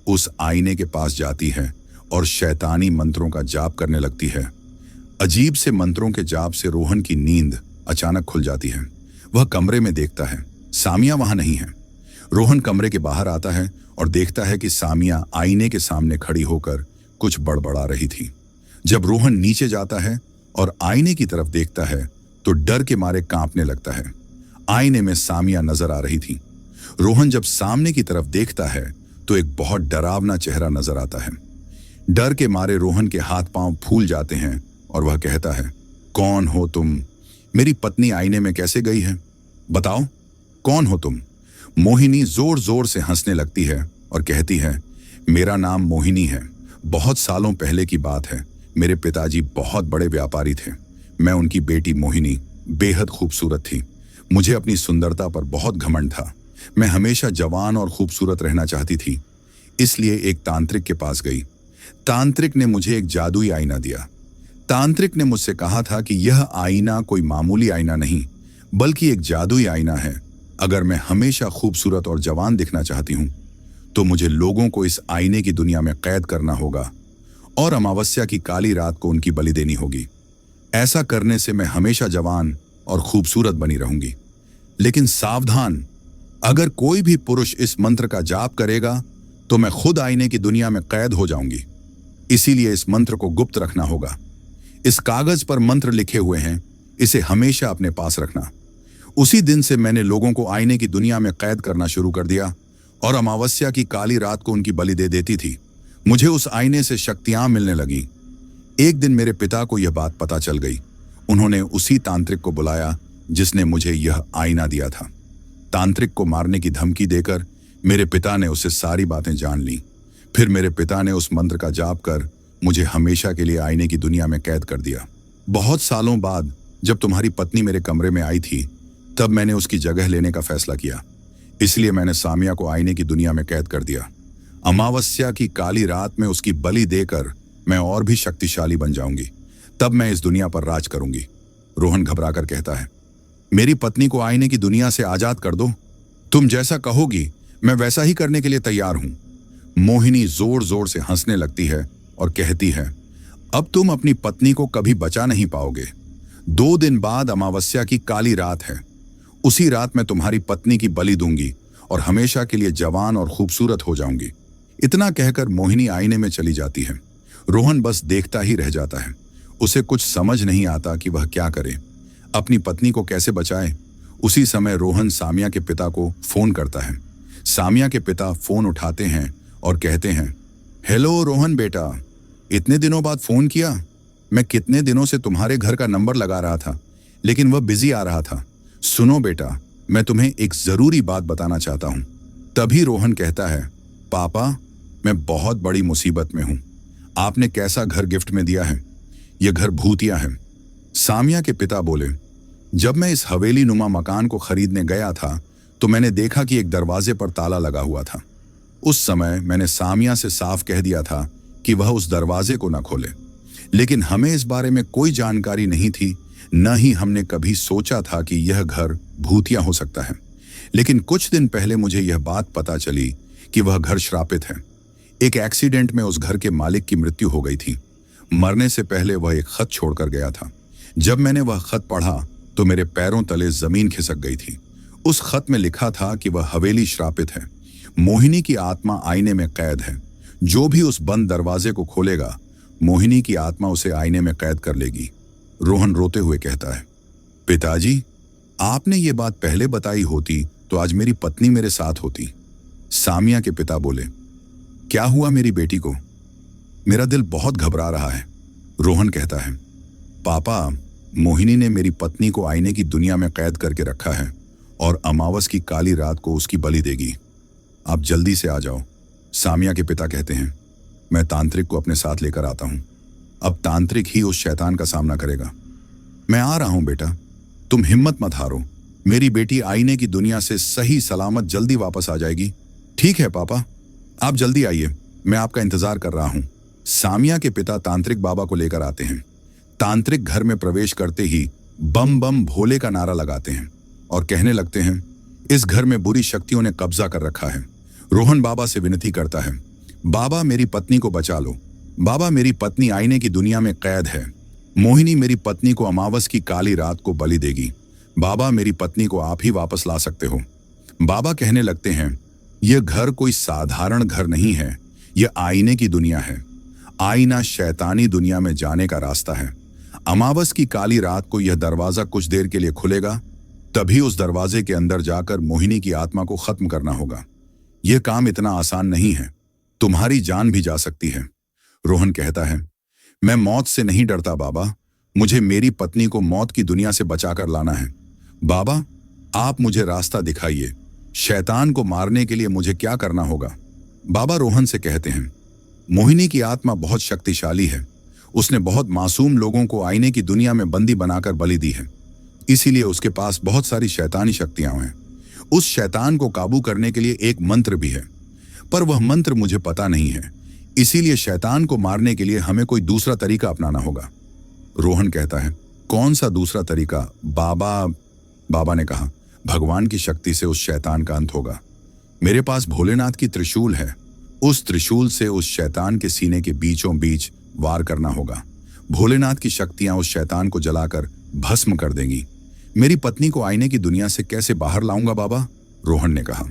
उस आईने के पास जाती है और शैतानी मंत्रों का जाप करने लगती है। अजीब से मंत्रों के जाप से रोहन की नींद अचानक खुल जाती है। वह कमरे में देखता है, सामिया वहां नहीं है। रोहन कमरे के बाहर आता है और देखता है कि सामिया आईने के सामने खड़ी होकर कुछ बड़बड़ा रही थी। जब रोहन नीचे जाता है और आईने की तरफ देखता है तो डर के मारे कांपने लगता है। आईने में सामिया नजर आ रही थी। रोहन जब सामने की तरफ देखता है तो एक बहुत डरावना चेहरा नजर आता है। डर के मारे रोहन के हाथ पांव फूल जाते हैं और वह कहता है, कौन हो तुम? मेरी पत्नी आईने में कैसे गई है? बताओ, कौन हो तुम? मोहिनी जोर जोर से हंसने लगती है और कहती है, मेरा नाम मोहिनी है। बहुत सालों पहले की बात है। मेरे पिताजी बहुत बड़े व्यापारी थे। मैं उनकी बेटी मोहिनी बेहद खूबसूरत थी। मुझे अपनी सुंदरता पर बहुत घमंड था। मैं हमेशा जवान और खूबसूरत रहना चाहती थी, इसलिए एक तांत्रिक के पास गई। तांत्रिक ने मुझे एक जादुई आईना दिया। तांत्रिक ने मुझसे कहा था कि यह आईना कोई मामूली आईना नहीं, बल्कि एक जादुई आईना है। अगर मैं हमेशा खूबसूरत और जवान दिखना चाहती हूं, तो मुझे लोगों को इस आईने की दुनिया में कैद करना होगा और अमावस्या की काली रात को उनकी बलि देनी होगी। ऐसा करने से मैं हमेशा जवान और खूबसूरत बनी रहूंगी। लेकिन सावधान, अगर कोई भी पुरुष इस मंत्र का जाप करेगा तो मैं खुद आईने की दुनिया में कैद हो जाऊंगी। इसीलिए इस मंत्र को गुप्त रखना होगा। इस कागज पर मंत्र लिखे हुए हैं, इसे हमेशा अपने पास रखना। उसी दिन से मैंने लोगों को आईने की दुनिया में कैद करना शुरू कर दिया और अमावस्या की काली रात को उनकी बलि दे देती थी। मुझे उस आईने से शक्तियां मिलने लगी। एक दिन मेरे पिता को यह बात पता चल गई। उन्होंने उसी तांत्रिक को बुलाया जिसने मुझे यह आईना दिया था। तांत्रिक को मारने की धमकी देकर मेरे पिता ने उससे सारी बातें जान ली। फिर मेरे पिता ने उस मंत्र का जाप कर मुझे हमेशा के लिए आईने की दुनिया में कैद कर दिया। बहुत सालों बाद जब तुम्हारी पत्नी मेरे कमरे में आई थी, तब मैंने उसकी जगह लेने का फैसला किया। इसलिए मैंने सामिया को आईने की दुनिया में कैद कर दिया। अमावस्या की काली रात में उसकी बलि देकर मैं और भी शक्तिशाली बन जाऊंगी। तब मैं इस दुनिया पर राज करूंगी। रोहन घबराकर कहता है, मेरी पत्नी को आईने की दुनिया से आजाद कर दो। तुम जैसा कहोगी मैं वैसा ही करने के लिए तैयार हूं। मोहिनी जोर जोर से हंसने लगती है और कहती है, अब तुम अपनी पत्नी को कभी बचा नहीं पाओगे। 2 दिन बाद अमावस्या की काली रात है। उसी रात मैं तुम्हारी पत्नी की बलि दूंगी और हमेशा के लिए जवान और खूबसूरत हो जाऊंगी। इतना कहकर मोहिनी आईने में चली जाती है। रोहन बस देखता ही रह जाता है। उसे कुछ समझ नहीं आता कि वह क्या करे, अपनी पत्नी को कैसे बचाए। उसी समय रोहन सामिया के पिता को फोन करता है। सामिया के पिता फोन उठाते हैं और कहते हैं, हेलो रोहन बेटा, इतने दिनों बाद फोन किया। मैं कितने दिनों से तुम्हारे घर का नंबर लगा रहा था, लेकिन वह बिजी आ रहा था। सुनो बेटा, मैं तुम्हें एक जरूरी बात बताना चाहता हूं। तभी रोहन कहता है, पापा, मैं बहुत बड़ी मुसीबत में हूं। आपने कैसा घर गिफ्ट में दिया है? यह घर भूतिया है। सामिया के पिता बोले, जब मैं इस हवेली नुमा मकान को खरीदने गया था तो मैंने देखा कि एक दरवाजे पर ताला लगा हुआ था। उस समय मैंने सामिया से साफ कह दिया था कि वह उस दरवाजे को न खोले, लेकिन हमें इस बारे में कोई जानकारी नहीं थी, न ही हमने कभी सोचा था कि यह घर भूतिया हो सकता है। लेकिन कुछ दिन पहले मुझे यह बात पता चली कि वह घर श्रापित है। एक एक्सीडेंट में उस घर के मालिक की मृत्यु हो गई थी। मरने से पहले वह एक खत छोड़कर गया था। जब मैंने वह खत पढ़ा तो मेरे पैरों तले जमीन खिसक गई थी। उस खत में लिखा था कि वह हवेली श्रापित है। मोहिनी की आत्मा आईने में कैद है। जो भी उस बंद दरवाजे को खोलेगा, मोहिनी की आत्मा उसे आईने में कैद कर लेगी। रोहन रोते हुए कहता है, पिताजी, आपने ये बात पहले बताई होती तो आज मेरी पत्नी मेरे साथ होती। सामिया के पिता बोले, क्या हुआ मेरी बेटी को? मेरा दिल बहुत घबरा रहा है। रोहन कहता है, पापा, मोहिनी ने मेरी पत्नी को आईने की दुनिया में कैद करके रखा है और अमावस की काली रात को उसकी बलि देगी। आप जल्दी से आ जाओ। सामिया के पिता कहते हैं, मैं तांत्रिक को अपने साथ लेकर आता हूं। अब तांत्रिक ही उस शैतान का सामना करेगा। मैं आ रहा हूं बेटा, तुम हिम्मत मत हारो। मेरी बेटी आईने की दुनिया से सही सलामत जल्दी वापस आ जाएगी। ठीक है पापा, आप जल्दी आइए, मैं आपका इंतजार कर रहा हूं। सामिया के पिता तांत्रिक बाबा को लेकर आते हैं। तांत्रिक घर में प्रवेश करते ही बम बम भोले का नारा लगाते हैं और कहने लगते हैं, इस घर में बुरी शक्तियों ने कब्जा कर रखा है। रोहन बाबा से विनती करता है, बाबा मेरी पत्नी को बचा लो। बाबा मेरी पत्नी आईने की दुनिया में कैद है। मोहिनी मेरी पत्नी को अमावस की काली रात को बलि देगी। बाबा मेरी पत्नी को आप ही वापस ला सकते हो। बाबा कहने लगते हैं, यह घर कोई साधारण घर नहीं है, यह आईने की दुनिया है। आईना शैतानी दुनिया में जाने का रास्ता है। अमावस की काली रात को यह दरवाजा कुछ देर के लिए खुलेगा, तभी उस दरवाजे के अंदर जाकर मोहिनी की आत्मा को खत्म करना होगा। यह काम इतना आसान नहीं है, तुम्हारी जान भी जा सकती है। रोहन कहता है, मैं मौत से नहीं डरता बाबा, मुझे मेरी पत्नी को मौत की दुनिया से बचाकर लाना है। बाबा, आप मुझे रास्ता दिखाइए, शैतान को मारने के लिए मुझे क्या करना होगा? बाबा रोहन से कहते हैं, मोहिनी की आत्मा बहुत शक्तिशाली है, उसने बहुत मासूम लोगों को आईने की दुनिया में बंदी बनाकर बलि दी है, इसीलिए उसके पास बहुत सारी शैतानी शक्तियां हैं। उस शैतान को काबू करने के लिए एक मंत्र भी है, पर वह मंत्र मुझे पता नहीं है, इसीलिए शैतान को मारने के लिए हमें कोई दूसरा तरीका अपनाना होगा। रोहन कहता है, कौन सा दूसरा तरीका बाबा? बाबा ने कहा, भगवान की शक्ति से उस शैतान का अंत होगा। मेरे पास भोलेनाथ की त्रिशूल है, उस त्रिशूल से उस शैतान के सीने के बीचों बीच वार करना होगा। भोलेनाथ की शक्तियां उस शैतान को जलाकर भस्म कर देंगी। मेरी पत्नी को आईने की दुनिया से कैसे बाहर लाऊंगा बाबा? रोहन ने कहा।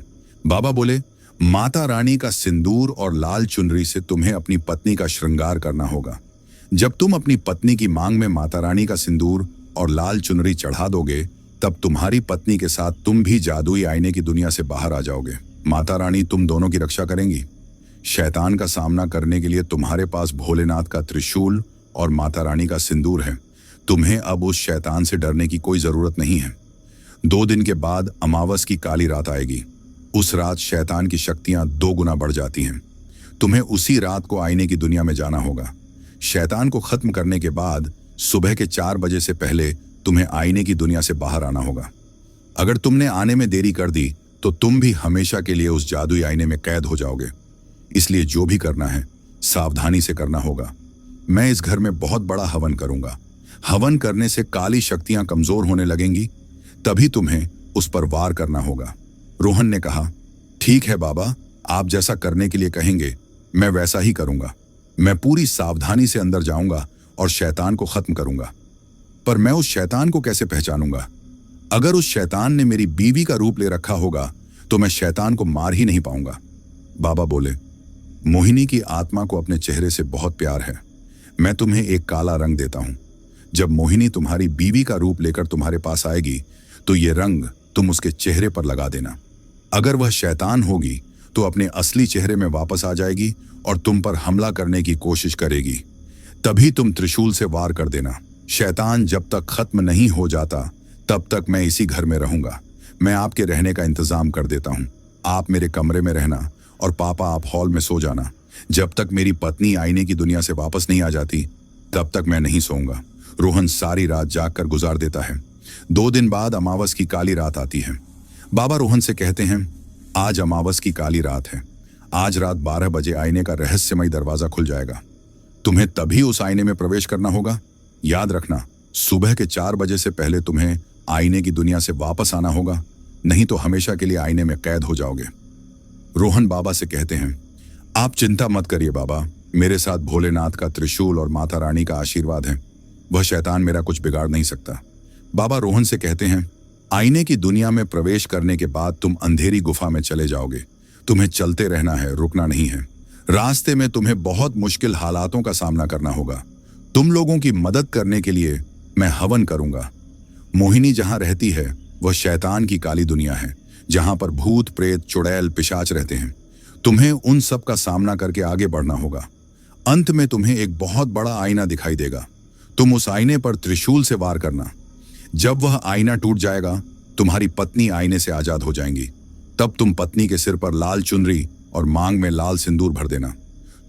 बाबा बोले, माता रानी का सिंदूर और लाल चुनरी से तुम्हें अपनी पत्नी का श्रृंगार करना होगा। जब तुम अपनी पत्नी की मांग में माता रानी का सिंदूर और लाल चुनरी चढ़ा दोगे, तब तुम्हारी पत्नी के साथ तुम भी जादुई आईने की दुनिया से बाहर आ जाओगे। माता रानी तुम दोनों की रक्षा करेंगी। शैतान का सामना करने के लिए तुम्हारे पास भोलेनाथ का त्रिशूल और माता रानी का सिंदूर है। तुम्हें अब उस शैतान से डरने की कोई जरूरत नहीं है। 2 दिन के बाद अमावस की काली रात आएगी। उस रात शैतान की शक्तियां 2 गुना बढ़ जाती हैं। तुम्हें उसी रात को आईने की दुनिया में जाना होगा। शैतान को खत्म करने के बाद सुबह के 4 बजे से पहले तुम्हें आईने की दुनिया से बाहर आना होगा। अगर तुमने आने में देरी कर दी तो तुम भी हमेशा के लिए उस जादुई आईने में कैद हो जाओगे। इसलिए जो भी करना है सावधानी से करना होगा। मैं इस घर में बहुत बड़ा हवन करूंगा। हवन करने से काली शक्तियां कमजोर होने लगेंगी, तभी तुम्हें उस पर वार करना होगा। रोहन ने कहा, ठीक है बाबा, आप जैसा करने के लिए कहेंगे मैं वैसा ही करूंगा। मैं पूरी सावधानी से अंदर जाऊंगा और शैतान को खत्म करूंगा। पर मैं उस शैतान को कैसे पहचानूंगा? अगर उस शैतान ने मेरी बीवी का रूप ले रखा होगा तो मैं शैतान को मार ही नहीं पाऊंगा। बाबा बोले, मोहिनी की आत्मा को अपने चेहरे से बहुत प्यार है। मैं तुम्हें एक काला रंग देता हूं। जब मोहिनी तुम्हारी बीवी का रूप लेकर तुम्हारे पास आएगी तो ये रंग तुम उसके चेहरे पर लगा देना। अगर वह शैतान होगी तो अपने असली चेहरे में वापस आ जाएगी और तुम पर हमला करने की कोशिश करेगी। तभी तुम त्रिशूल से वार कर देना। शैतान जब तक खत्म नहीं हो जाता तब तक मैं इसी घर में रहूंगा। मैं आपके रहने का इंतजाम कर देता हूं। आप मेरे कमरे में रहना और पापा आप हॉल में सो जाना। जब तक मेरी पत्नी आईने की दुनिया से वापस नहीं आ जाती तब तक मैं नहीं सोऊंगा। रोहन सारी रात जागकर गुजार देता है। 2 दिन बाद अमावस की काली रात आती है। बाबा रोहन से कहते हैं, आज अमावस की काली रात है। आज रात 12 बजे आईने का रहस्यमय दरवाजा खुल जाएगा। तुम्हें तभी उस आईने में प्रवेश करना होगा। याद रखना, सुबह के 4 बजे से पहले तुम्हें आईने की दुनिया से वापस आना होगा, नहीं तो हमेशा के लिए आईने में कैद हो जाओगे। रोहन बाबा से कहते हैं, आप चिंता मत करिए बाबा, मेरे साथ भोलेनाथ का त्रिशूल और माता रानी का आशीर्वाद है। वह शैतान मेरा कुछ बिगाड़ नहीं सकता। बाबा रोहन से कहते हैं, आईने की दुनिया में प्रवेश करने के बाद तुम अंधेरी गुफा में चले जाओगे। तुम्हें चलते रहना है, रुकना नहीं है। रास्ते में तुम्हें बहुत मुश्किल हालातों का सामना करना होगा। तुम लोगों की मदद करने के लिए मैं हवन करूंगा। मोहिनी जहां रहती है वह शैतान की काली दुनिया है, जहां पर भूत प्रेत चुड़ैल पिशाच रहते हैं। तुम्हें उन सब का सामना करके आगे बढ़ना होगा। अंत में तुम्हें एक बहुत बड़ा आईना दिखाई देगा। तुम उस आईने पर त्रिशूल से वार करना। जब वह आईना टूट जाएगा तुम्हारी पत्नी आईने से आजाद हो जाएंगी। तब तुम पत्नी के सिर पर लाल चुनरी और मांग में लाल सिंदूर भर देना।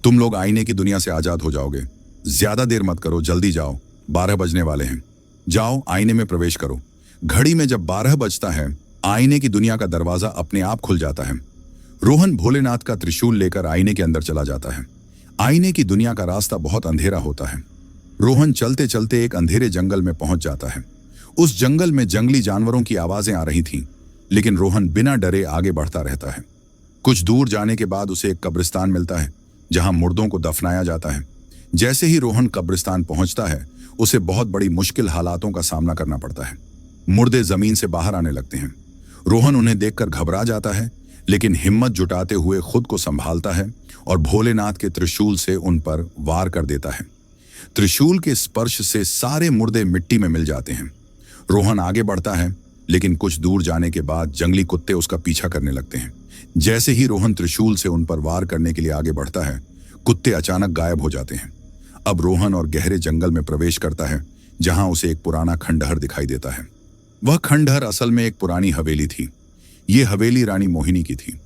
तुम लोग आईने की दुनिया से आजाद हो जाओगे। ज्यादा देर मत करो, जल्दी जाओ, 12 बजने वाले हैं। जाओ, आईने में प्रवेश करो। घड़ी में जब 12 बजता है आईने की दुनिया का दरवाजा अपने आप खुल जाता है। रोहन भोलेनाथ का त्रिशूल लेकर आईने के अंदर चला जाता है। आईने की दुनिया का रास्ता बहुत अंधेरा होता है। रोहन चलते चलते एक अंधेरे जंगल में पहुंच जाता है। उस जंगल में जंगली जानवरों की आवाजें आ रही थीं, लेकिन रोहन बिना डरे आगे बढ़ता रहता है। कुछ दूर जाने के बाद उसे एक कब्रिस्तान मिलता है जहां मुर्दों को दफनाया जाता है। जैसे ही रोहन कब्रिस्तान पहुंचता है उसे बहुत बड़ी मुश्किल हालातों का सामना करना पड़ता है। मुर्दे जमीन से बाहर आने लगते हैं। रोहन उन्हें देखकर घबरा जाता है, लेकिन हिम्मत जुटाते हुए खुद को संभालता है और भोलेनाथ के त्रिशूल से उन पर वार कर देता है। त्रिशूल के स्पर्श से सारे मुर्दे मिट्टी में मिल जाते हैं। रोहन आगे बढ़ता है, लेकिन कुछ दूर जाने के बाद जंगली कुत्ते उसका पीछा करने लगते हैं। जैसे ही रोहन त्रिशूल से उन पर वार करने के लिए आगे बढ़ता है, कुत्ते अचानक गायब हो जाते हैं। अब रोहन और गहरे जंगल में प्रवेश करता है, जहां उसे एक पुराना खंडहर दिखाई देता है। वह खंडहर असल में एक पुरानी हवेली थी। ये हवेली रानी मोहिनी की थी।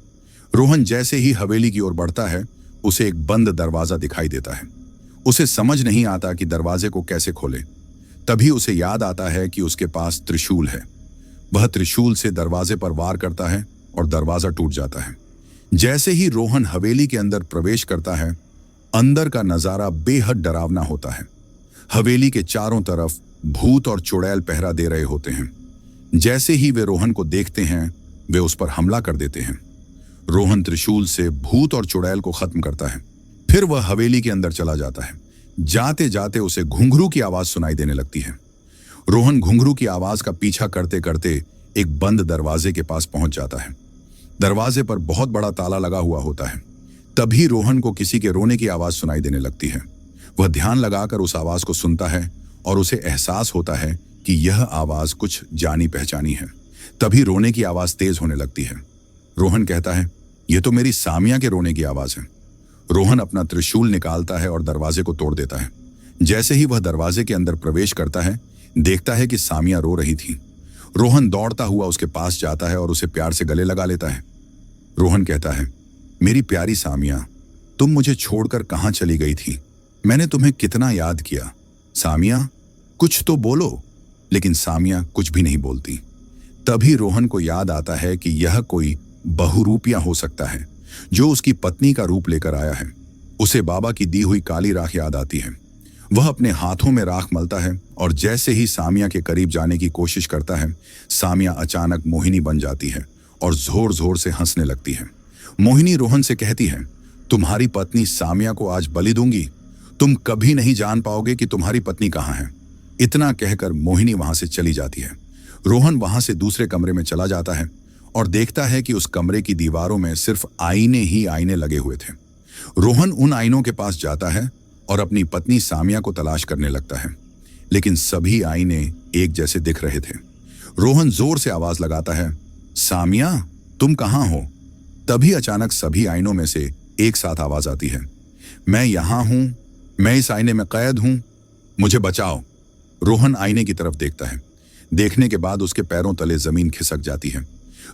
रोहन जैसे ही हवेली की ओर बढ़ता है, उसे एक बंद दरवाजा दिखाई देता है। उसे समझ नहीं आता कि दरवाजे को कैसे खोले। तभी उसे याद आता है कि उसके पास त्रिशूल है। वह त्रिशूल से दरवाजे पर वार करता है और दरवाजा टूट जाता है। जैसे ही रोहन हवेली के अंदर प्रवेश करता है, अंदर का नजारा बेहद डरावना होता है। हवेली के चारों तरफ भूत और चुड़ैल पहरा दे रहे होते हैं। जैसे ही वे रोहन को देखते हैं, वे उस पर हमला कर देते हैं। रोहन त्रिशूल से भूत और चुड़ैल को खत्म करता है। फिर वह हवेली के अंदर चला जाता है। जाते जाते उसे घुंघरू की आवाज सुनाई देने लगती है। रोहन घुंघरू की आवाज का पीछा करते करते एक बंद दरवाजे के पास पहुंच जाता है। दरवाजे पर बहुत बड़ा ताला लगा हुआ होता है। तभी रोहन को किसी के रोने की आवाज सुनाई देने लगती है। वह ध्यान लगाकर उस आवाज को सुनता है और उसे एहसास होता है कि यह आवाज कुछ जानी पहचानी है। तभी रोने की आवाज तेज होने लगती है। रोहन कहता है, यह तो मेरी सामिया के रोने की आवाज है। रोहन अपना त्रिशूल निकालता है और दरवाजे को तोड़ देता है। जैसे ही वह दरवाजे के अंदर प्रवेश करता है, देखता है कि सामिया रो रही थी। रोहन दौड़ता हुआ उसके पास जाता है और उसे प्यार से गले लगा लेता है। रोहन कहता है, मेरी प्यारी सामिया, तुम मुझे छोड़कर कहां चली गई थी? मैंने तुम्हें कितना याद किया। सामिया, कुछ तो बोलो। लेकिन सामिया कुछ भी नहीं बोलती। तभी रोहन को याद आता है कि यह कोई बहुरूपिया हो सकता है, जो उसकी पत्नी का रूप लेकर आया है। उसे बाबा की दी हुई काली राख याद आती है। वह अपने हाथों में राख मलता है और जैसे ही सामिया के करीब जाने की कोशिश करता है, सामिया अचानक मोहिनी बन जाती है और जोर जोर से हंसने लगती है। मोहिनी रोहन से कहती है, तुम्हारी पत्नी सामिया को आज बलि दूंगी। तुम कभी नहीं जान पाओगे कि तुम्हारी पत्नी कहाँ है। इतना कहकर मोहिनी वहां से चली जाती है। रोहन वहां से दूसरे कमरे में चला जाता है और देखता है कि उस कमरे की दीवारों में सिर्फ आईने ही आईने लगे हुए थे। रोहन उन आईनों के पास जाता है और अपनी पत्नी सामिया को तलाश करने लगता है, लेकिन सभी आईने एक जैसे दिख रहे थे। रोहन जोर से आवाज लगाता है, सामिया, तुम कहाँ हो? तभी अचानक सभी आईनों में से एक साथ आवाज आती है, मैं यहां हूं, मैं इस आईने में कैद हूं, मुझे बचाओ। रोहन आईने की तरफ देखता है। देखने के बाद उसके पैरों तले जमीन खिसक जाती है।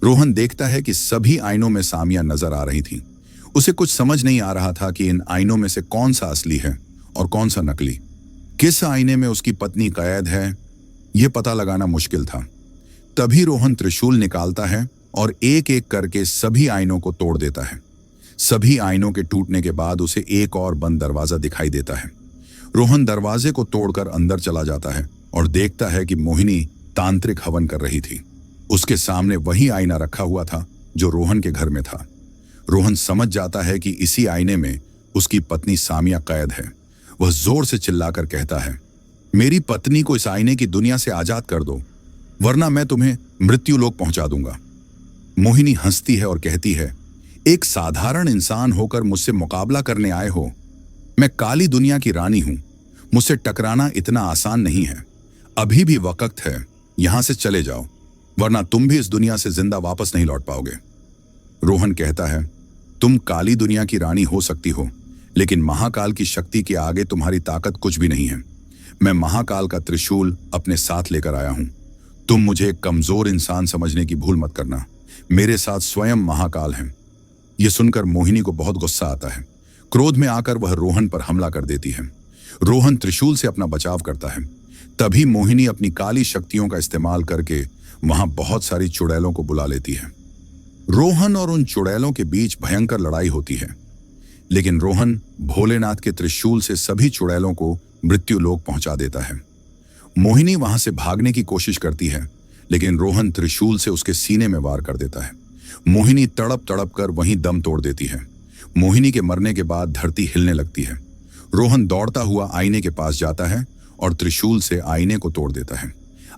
रोहन देखता है कि सभी आईनों में सामिया नजर आ रही थी। उसे कुछ समझ नहीं आ रहा था कि इन आईनों में से कौन सा असली है और कौन सा नकली। किस आईने में उसकी पत्नी कैद है, यह पता लगाना मुश्किल था। तभी रोहन त्रिशूल निकालता है और एक एक करके सभी आईनों को तोड़ देता है। सभी आईनों के टूटने के बाद उसे एक और बंद दरवाजा दिखाई देता है। रोहन दरवाजे को तोड़कर अंदर चला जाता है और देखता है कि मोहिनी तांत्रिक हवन कर रही थी। उसके सामने वही आईना रखा हुआ था जो रोहन के घर में था। रोहन समझ जाता है कि इसी आईने में उसकी पत्नी सामिया कैद है। वह जोर से चिल्लाकर कहता है, मेरी पत्नी को इस आईने की दुनिया से आजाद कर दो, वरना मैं तुम्हें मृत्युलोक पहुंचा दूंगा। मोहिनी हंसती है और कहती है, एक साधारण इंसान होकर मुझसे मुकाबला करने आए हो। मैं काली दुनिया की रानी हूं। मुझसे टकराना इतना आसान नहीं है। अभी भी वक्त है, यहां से चले जाओ, वरना तुम भी इस दुनिया से जिंदा वापस नहीं लौट पाओगे। रोहन कहता है, तुम काली दुनिया की रानी हो सकती हो, लेकिन महाकाल की शक्ति के आगे तुम्हारी ताकत कुछ भी नहीं है। मैं महाकाल का त्रिशूल अपने साथ लेकर आया हूं। तुम मुझे एक कमजोर इंसान समझने की भूल मत करना। मेरे साथ स्वयं महाकाल हैं। यह सुनकर मोहिनी को बहुत गुस्सा आता है। क्रोध में आकर वह रोहन पर हमला कर देती है। रोहन त्रिशूल से अपना बचाव करता है। तभी मोहिनी अपनी काली शक्तियों का इस्तेमाल करके वहां बहुत सारी चुड़ैलों को बुला लेती है। रोहन और उन चुड़ैलों के बीच भयंकर लड़ाई होती है, लेकिन रोहन भोलेनाथ के त्रिशूल से सभी चुड़ैलों को मृत्युलोक पहुंचा देता है। मोहिनी वहां से भागने की कोशिश करती है, लेकिन रोहन त्रिशूल से उसके सीने में वार कर देता है। मोहिनी तड़प तड़प कर वहीं दम तोड़ देती है। मोहिनी के मरने के बाद धरती हिलने लगती है। रोहन दौड़ता हुआ आईने के पास जाता है और त्रिशूल से आईने को तोड़ देता है।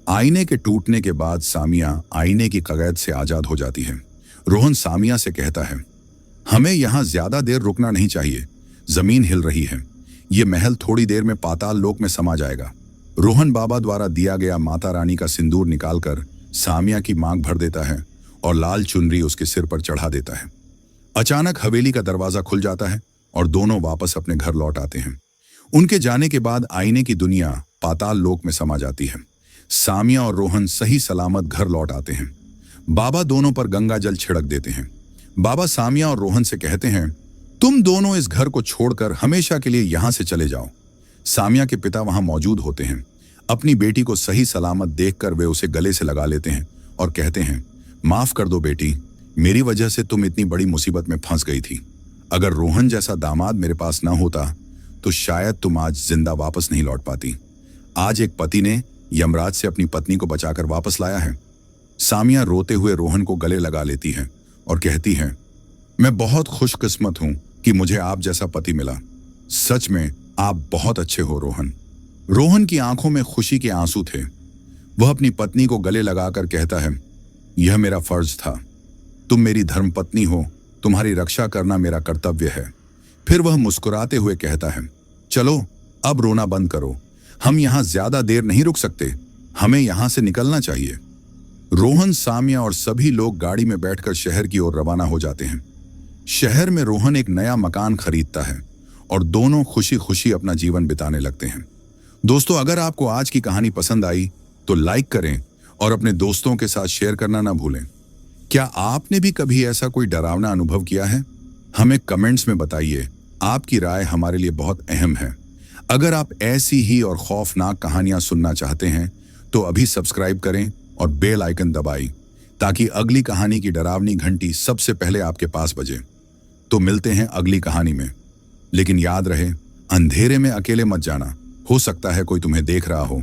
आईने के टूटने के बाद सामिया आईने की कगैद से आजाद हो जाती है। रोहन सामिया से कहता है, हमें यहां ज्यादा देर रुकना नहीं चाहिए, जमीन हिल रही है। ये महल थोड़ी देर में पाताल लोक में समा जाएगा। रोहन बाबा द्वारा दिया गया माता रानी का सिंदूर निकालकर सामिया की मांग भर देता है और लाल चुनरी उसके सिर पर चढ़ा देता है। अचानक हवेली का दरवाजा खुल जाता है और दोनों वापस अपने घर लौट आते हैं। उनके जाने के बाद आईने की दुनिया पाताल लोक में समा जाती है। सामिया और रोहन सही सलामत घर लौट आते हैं। बाबा दोनों पर गंगा जल छिड़क देते हैं। बाबा सामिया और रोहन से कहते हैं, तुम दोनों इस घर को छोड़कर हमेशा के लिए यहां से चले जाओ। सामिया के पिता वहां मौजूद होते हैं। अपनी बेटी को सही सलामत देखकर वे उसे गले से लगा लेते हैं और कहते हैं, माफ कर दो बेटी, मेरी वजह से तुम इतनी बड़ी मुसीबत में फंस गई थी। अगर रोहन जैसा दामाद मेरे पास ना होता तो शायद तुम आज जिंदा वापस नहीं लौट पाती। आज एक पति ने यमराज से अपनी पत्नी को बचाकर वापस लाया है। सामिया रोते हुए रोहन को गले लगा लेती है और कहती है, मैं बहुत खुशकिस्मत हूं कि मुझे आप जैसा पति मिला। सच में आप बहुत अच्छे हो रोहन। रोहन की आंखों में खुशी के आंसू थे। वह अपनी पत्नी को गले लगाकर कहता है, यह मेरा फर्ज था। तुम मेरी धर्मपत्नी हो, तुम्हारी रक्षा करना मेरा कर्तव्य है। फिर वह मुस्कुराते हुए कहता है, चलो अब रोना बंद करो, हम यहां ज्यादा देर नहीं रुक सकते, हमें यहां से निकलना चाहिए। रोहन, सामिया और सभी लोग गाड़ी में बैठकर शहर की ओर रवाना हो जाते हैं। शहर में रोहन एक नया मकान खरीदता है और दोनों खुशी खुशी अपना जीवन बिताने लगते हैं। दोस्तों, अगर आपको आज की कहानी पसंद आई तो लाइक करें और अपने दोस्तों के साथ शेयर करना ना भूलें। क्या आपने भी कभी ऐसा कोई डरावना अनुभव किया है? हमें कमेंट्स में बताइए। आपकी राय हमारे लिए बहुत अहम है। अगर आप ऐसी ही और खौफनाक कहानियां सुनना चाहते हैं तो अभी सब्सक्राइब करें और बेल आइकन दबाएं ताकि अगली कहानी की डरावनी घंटी सबसे पहले आपके पास बजे। तो मिलते हैं अगली कहानी में। लेकिन याद रहे, अंधेरे में अकेले मत जाना, हो सकता है कोई तुम्हें देख रहा हो।